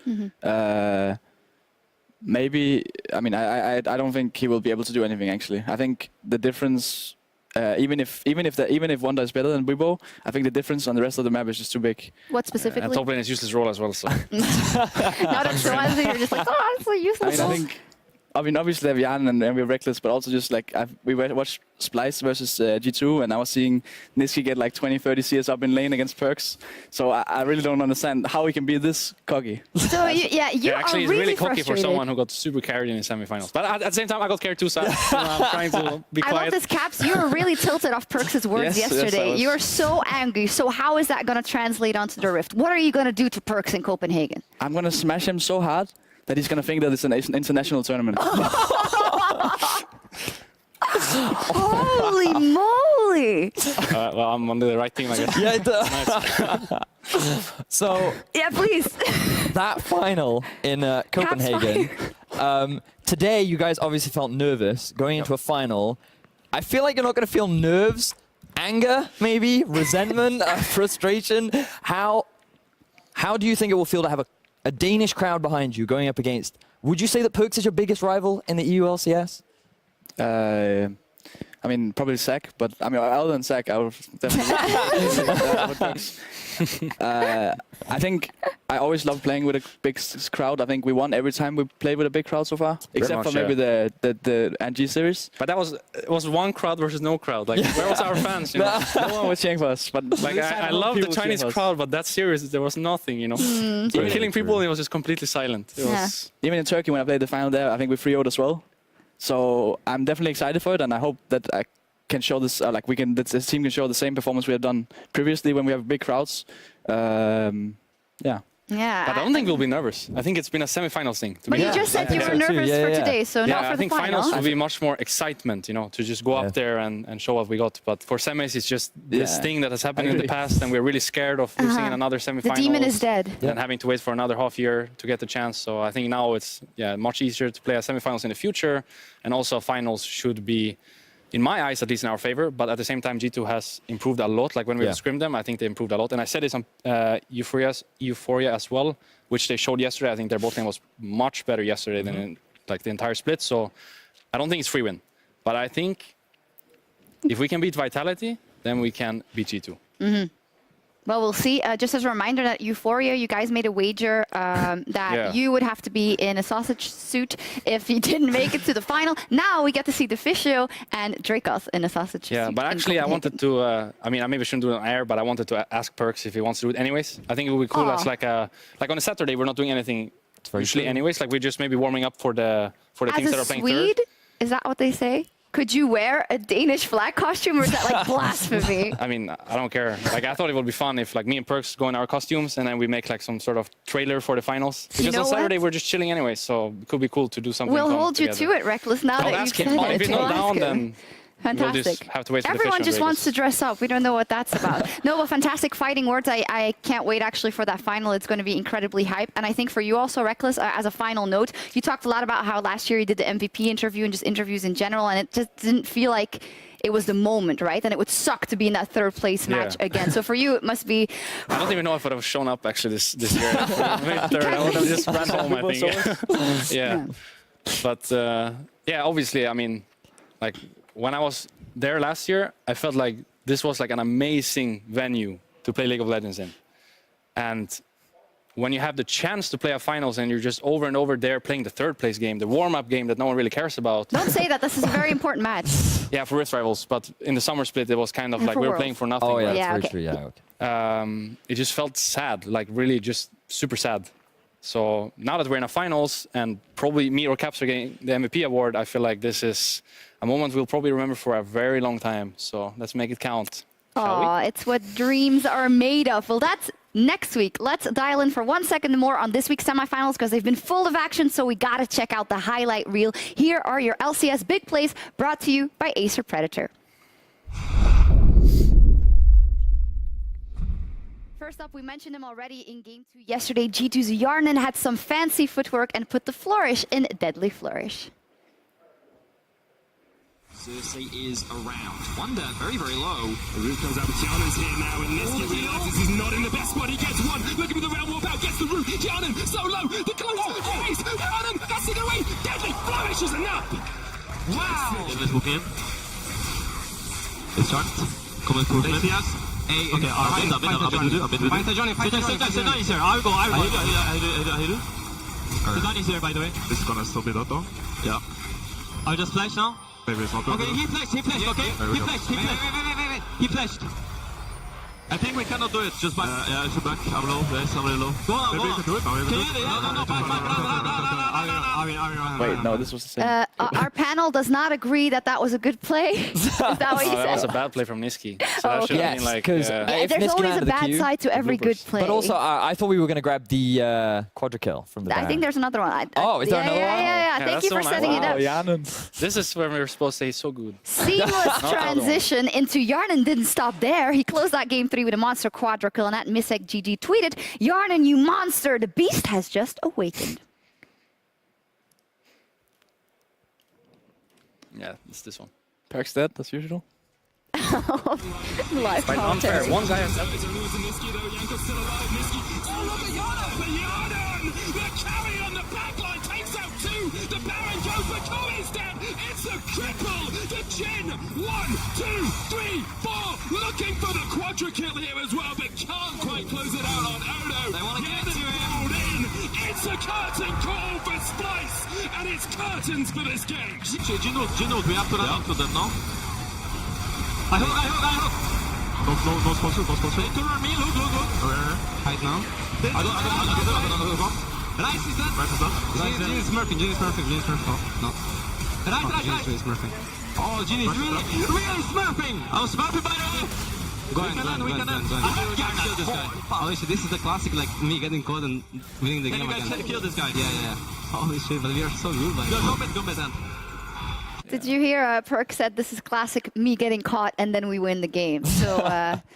Speaker 9: Maybe, I mean, I don't think he will be able to do anything, actually. I think the difference, even if Wonder is better than Weibo, I think the difference on the rest of the map is just too big.
Speaker 7: What specifically?
Speaker 8: And top lane is useless role as well, so.
Speaker 7: Not if so you're just like, oh, it's a useless role.
Speaker 9: I mean, obviously they have Jan and we're Reckless, but also just like we watched Splice versus G2, and I was seeing Nisqy get like 20, 30 CS up in lane against Perks. So I really don't understand how he can be this cocky.
Speaker 7: So you
Speaker 8: actually,
Speaker 7: are
Speaker 8: he's really cocky for
Speaker 7: frustrated.
Speaker 8: someone who got super carried in the semifinals. But at the same time, I got carried too, so I'm trying to be quiet.
Speaker 7: I love this, Caps. You were really tilted off Perks' words yesterday.
Speaker 9: Yes,
Speaker 7: you were so angry. So how is that going to translate onto the Rift? What are you going to do to Perks in Copenhagen?
Speaker 9: I'm going to smash him so hard that he's going to think that it's an international tournament.
Speaker 7: Holy moly!
Speaker 8: Well, I'm on the right team, I guess.
Speaker 10: Yeah, so
Speaker 7: Yeah, please.
Speaker 10: that final in Copenhagen, today you guys obviously felt nervous going into a final. I feel like you're not going to feel nerves, anger, maybe, resentment, frustration. How do you think it will feel to have a Danish crowd behind you going up against? Would you say that Perks is your biggest rival in the EU LCS?
Speaker 9: I mean, probably Zach, but I mean, other than Zach, I would definitely. I think I always love playing with a big crowd. I think we won every time we played with a big crowd so far, except for maybe the NG series.
Speaker 8: But it was one crowd versus no crowd. Like, where was our fans? You know?
Speaker 9: No one was cheering for us. But
Speaker 8: like, I love the Chinese crowd, but that series there was nothing. You know, we were killing people, and it was just completely silent. It was
Speaker 9: even in Turkey when I played the final there, I think we 3-0'd as well. So I'm definitely excited for it, and I hope that I can show this. That this team can show the same performance we have done previously when we have big crowds.
Speaker 7: Yeah.
Speaker 8: But I don't think we'll be nervous. I think it's been a semifinals thing.
Speaker 7: But you just said you were nervous for today, so not for the final.
Speaker 8: I think finals will be much more excitement, you know, to just go up there and show what we got. But for semis, it's just this thing that has happened in the past, and we're really scared of losing in another semifinal.
Speaker 7: The demon is dead.
Speaker 8: And having to wait for another half year to get the chance. So I think now it's much easier to play a semifinals in the future, and also finals should be, in my eyes, at least in our favor. But at the same time, G2 has improved a lot. Like when we scrimmed them, I think they improved a lot. And I said this on Euphoria as well, which they showed yesterday. I think their bot lane was much better yesterday than in like the entire split. So I don't think it's free win. But I think if we can beat Vitality, then we can beat G2.
Speaker 7: Well, we'll see. Just as a reminder that Euphoria, you guys made a wager that you would have to be in a sausage suit if you didn't make it to the final. Now we get to see the Fisio and Dracos in a sausage suit.
Speaker 8: Yeah, but actually I wanted to, I mean, I maybe shouldn't do it on air, but I wanted to ask Perks if he wants to do it anyways. I think it would be cool as like on a Saturday, we're not doing anything usually anyways. Like we're just maybe warming up for the teams that are playing
Speaker 7: Swede,
Speaker 8: third.
Speaker 7: is that what they say? Could you wear a Danish flag costume, or is that like blasphemy?
Speaker 8: I mean, I don't care. Like, I thought it would be fun if like me and Perks go in our costumes and then we make like some sort of trailer for the finals. Because on Saturday we're just chilling anyway, so it could be cool to do something.
Speaker 7: We'll hold you to it, Reckless. Now that you've said it.
Speaker 8: If he's not down, then
Speaker 7: fantastic.
Speaker 8: We'll just have to wait for
Speaker 7: Everyone
Speaker 8: the
Speaker 7: just wants to dress up. We don't know what that's about. No, but fantastic fighting words. I can't wait actually for that final. It's going to be incredibly hype. And I think for you also, Reckless, as a final note, you talked a lot about how last year you did the MVP interview and just interviews in general, and it just didn't feel like it was the moment, right? And it would suck to be in that third place match again. So for you, it must be...
Speaker 8: I don't even know if I would have shown up actually this year. Third, I would have just ran home, I think. Yeah. But yeah, obviously, I mean, like when I was there last year, I felt like this was like an amazing venue to play League of Legends in. And when you have the chance to play a finals and you're just over and over there playing the third place game, the warm-up game that no one really cares about.
Speaker 7: Don't say that. This is a very important match.
Speaker 8: Yeah, for Rift Rivals. But in the summer split, it was kind of like we were playing for nothing.
Speaker 10: Oh, yeah,
Speaker 8: right?
Speaker 10: that's very true. Yeah, okay.
Speaker 8: It just felt sad, like really just super sad. So now that we're in a finals and probably me or Caps are getting the MVP award, I feel like this is a moment we'll probably remember for a very long time. So let's make it count.
Speaker 7: Oh, it's what dreams are made of. Well, that's next week. Let's dial in for 1 second more on this week's semifinals because they've been full of action, so we got to check out the highlight reel. Here are your LCS big plays brought to you by Acer Predator. First up, we mentioned him already in Game 2 yesterday. G2's Yarnan had some fancy footwork and put the flourish in Deadly Flourish.
Speaker 11: Cersei is around. Wonder, very, very low. The root comes out, but Yarnan's here now, and Niski realizes he's not in the best spot. He gets one. Looking for the round warp out, gets the root. Yarnan, so low. The close. Ace. Yarnan, that's it away. Deadly Flourish is enough. Wow. Deadly's walking in. It's shot. Kommer på Messias. Okay, fighter Johnny, Sedan is here. I'll go. Ahiru. Sedan is here, by the way. This is gonna still be that though. Yeah. I'll just flash now. Maybe it's not good. Okay, he flashed, okay? Wait. He flashed. I think we cannot do it just by... yeah, I should back. I'm low. Yes, I'm really low. Go on. Maybe we can do it. No,
Speaker 9: Wait, no, this was the same.
Speaker 7: Our panel does not agree that that was a good play. Is that what you said?
Speaker 8: That was a bad play from Niski. So that should
Speaker 10: yes,
Speaker 8: mean like...
Speaker 10: because
Speaker 7: there's always a bad side to every good play.
Speaker 10: But also, I thought we were going to grab the quadra kill from the
Speaker 7: I think there's another one.
Speaker 10: Is there another one?
Speaker 7: Yeah. Thank you for setting it up.
Speaker 8: This is when we were supposed to say so good.
Speaker 7: Seamless transition into Yarnan didn't stop there. He closed that game 3 with a monster quadra kill, and at Misek GG tweeted, "Yarnan, you monster, the beast has just awakened."
Speaker 8: Yeah, it's this one.
Speaker 9: Perk's dead, as usual.
Speaker 7: Live
Speaker 8: Quite unfair.
Speaker 7: commentary.
Speaker 8: One guy has...
Speaker 11: It's a triple! The Jin! 1, 2, 3, 4! Looking for the quadra kill here as well, but can't quite close it out on Odo. They want to get to him. It's a curtain call for Splice, and it's curtains for this game. Jinwood, we have to run into them, no? I hook. Go sponsor. They turn on me, look. Okay. Hide now. I don't. Rice is dead. Jin is smurfing. No. Right. Jin is smurfing. Oh, Jin is really smurfing. I was smurfing by the way. Go ahead. We can kill this guy. Holy shit, this is the classic, like, me getting caught and winning the game again. Can you kill this guy? Yeah. Holy shit, but we are so good, like. Go mid then.
Speaker 7: Did you hear Perk said this is classic me getting caught and then we win the game. So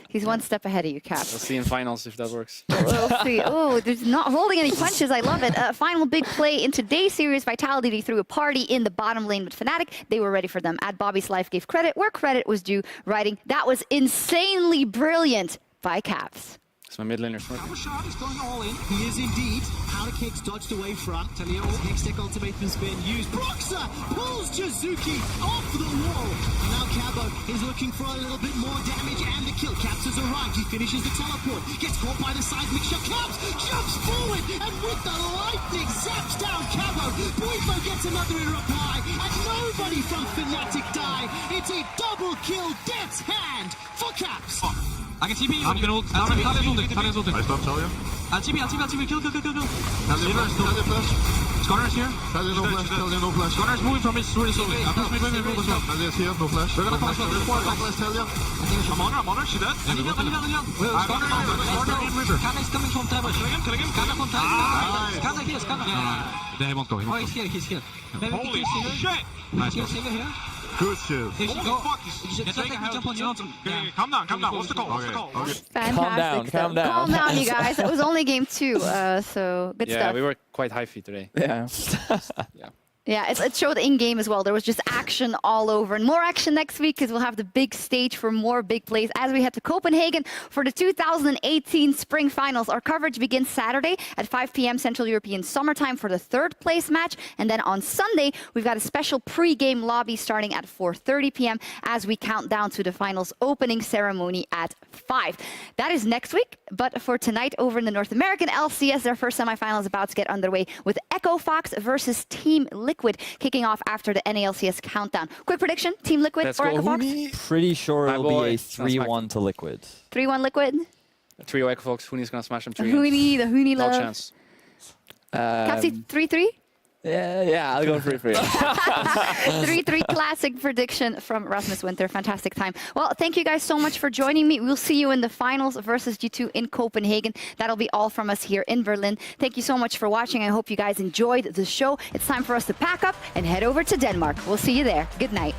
Speaker 7: he's one step ahead of you, Cap.
Speaker 8: We'll see in finals if that works.
Speaker 7: We'll see. Oh, there's not holding any punches. I love it. Final big play in today's series. Vitality threw a party in the bottom lane with Fnatic. They were ready for them. At Bobby's Life gave credit where credit was due, writing, "That was insanely brilliant" by Caps.
Speaker 8: It's my mid laner smirking.
Speaker 11: Our shot is going all in. He is indeed. Powder kicks dodged away front. Talio, Hextech ultimatum's been used. Broxa pulls Jizuki off the wall. And now Cabo is looking for a little bit more damage and the kill. Caps has arrived. He finishes the teleport. Gets caught by the seismic shot. Caps jumps forward and with the lightning zaps down Cabo. Buifo gets another in reply. And nobody from Fnatic die. It's a double kill death's hand for Caps. I can TP you. I'm gonna ult. Talion's ulted. I stopped Talia. TP, kill. Talia flash. Skarner's here. Talia no flash. Skarner's moving from his sword. Push me. Talia's here, no flash. We're gonna flash out. Flash Talia. I'm on her. She dead. Skarner in river. Kanna's coming from tower. Kill him. Kanna from tower. Kanna here. He won't go. Oh, he's here. Holy shit. Nice. Here. Good shield. Calm down. What's the call?
Speaker 7: Fantastic.
Speaker 10: Calm down.
Speaker 7: Calm down, you guys. It was only game 2, so good stuff.
Speaker 8: Yeah, we were quite hyphy today.
Speaker 9: Yeah.
Speaker 7: Yeah, it showed in-game as well. There was just action all over. And more action next week because we'll have the big stage for more big plays as we head to Copenhagen for the 2018 Spring Finals. Our coverage begins Saturday at 5 p.m. Central European Summertime for the 3rd place match. And then on Sunday, we've got a special pre-game lobby starting at 4:30 p.m. as we count down to the finals opening ceremony at 5. That is next week. But for tonight, over in the North American LCS, their first semifinal is about to get underway with Echo Fox versus Team Liquid, kicking off after the NALCS countdown. Quick prediction, Team Liquid or Echo Fox?
Speaker 10: Pretty sure it'll be a 3-1 to Liquid.
Speaker 7: 3-1 Liquid?
Speaker 8: 3-0 Echo Fox. Huni's gonna smash him 3.
Speaker 7: The Huni
Speaker 8: No
Speaker 7: love.
Speaker 8: chance.
Speaker 7: Capsy 3-3?
Speaker 9: Yeah, I'll go 3-3.
Speaker 7: 3-3 classic prediction from Rasmus Winter. Fantastic time. Well, thank you guys so much for joining me. We'll see you in the finals versus G2 in Copenhagen. That'll be all from us here in Berlin. Thank you so much for watching. I hope you guys enjoyed the show. It's time for us to pack up and head over to Denmark. We'll see you there. Good night.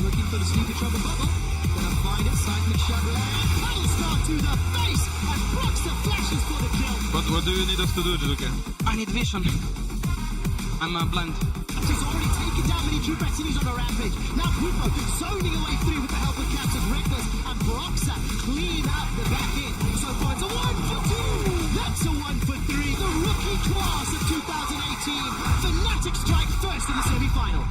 Speaker 11: Looking for the sneaker trouble bubble. Gonna find it, seismic shot. Battle star to the face, and Broxer flashes for the kill.
Speaker 12: What do you need us to do, Juke?
Speaker 11: I need vision.
Speaker 12: I'm blind.
Speaker 11: He's already taken down many true bets and he's on a rampage. Now Pupo zoning away through with the help of Captain Reckless, and Broxer clean up the back end. So far it's a 1 for 2. That's a 1 for 3. The rookie class of 2018. Fnatic strike first in the semi-final.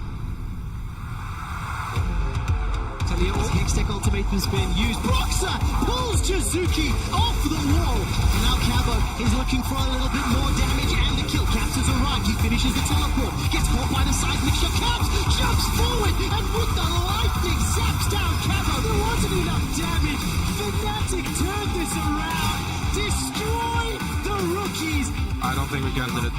Speaker 11: Hextech ultimatum's been used. Broxer pulls Jizuki off the wall. And now Cabo is looking for a little bit more damage and the kill. Caps has arrived. He finishes the teleport. Gets caught by the seismic shot. Caps jumps forward and with the lightning zaps down Cabo. There wasn't enough damage. Fnatic turned this around. Destroy the rookies.
Speaker 12: I don't think we can do it.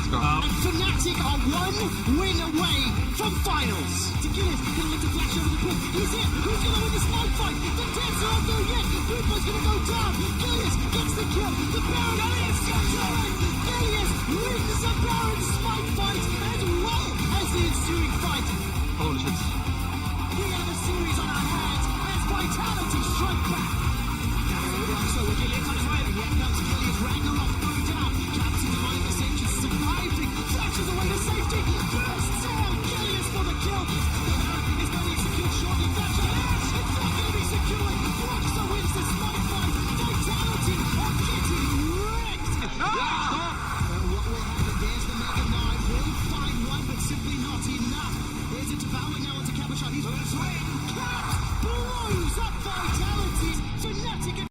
Speaker 12: Let's go.
Speaker 11: And Fnatic are 1 win away from finals. Tequila's gonna let the flash over the cliff. He's in. Who's gonna win this fight fight? The Teds are not there yet. Pupo's gonna go down. Gilius gets the kill. The Baron is going. Gilius wins the Baron spike fight as well as the ensuing fight.
Speaker 12: Holy shit.
Speaker 11: We have a series on our hands as Vitality strike back.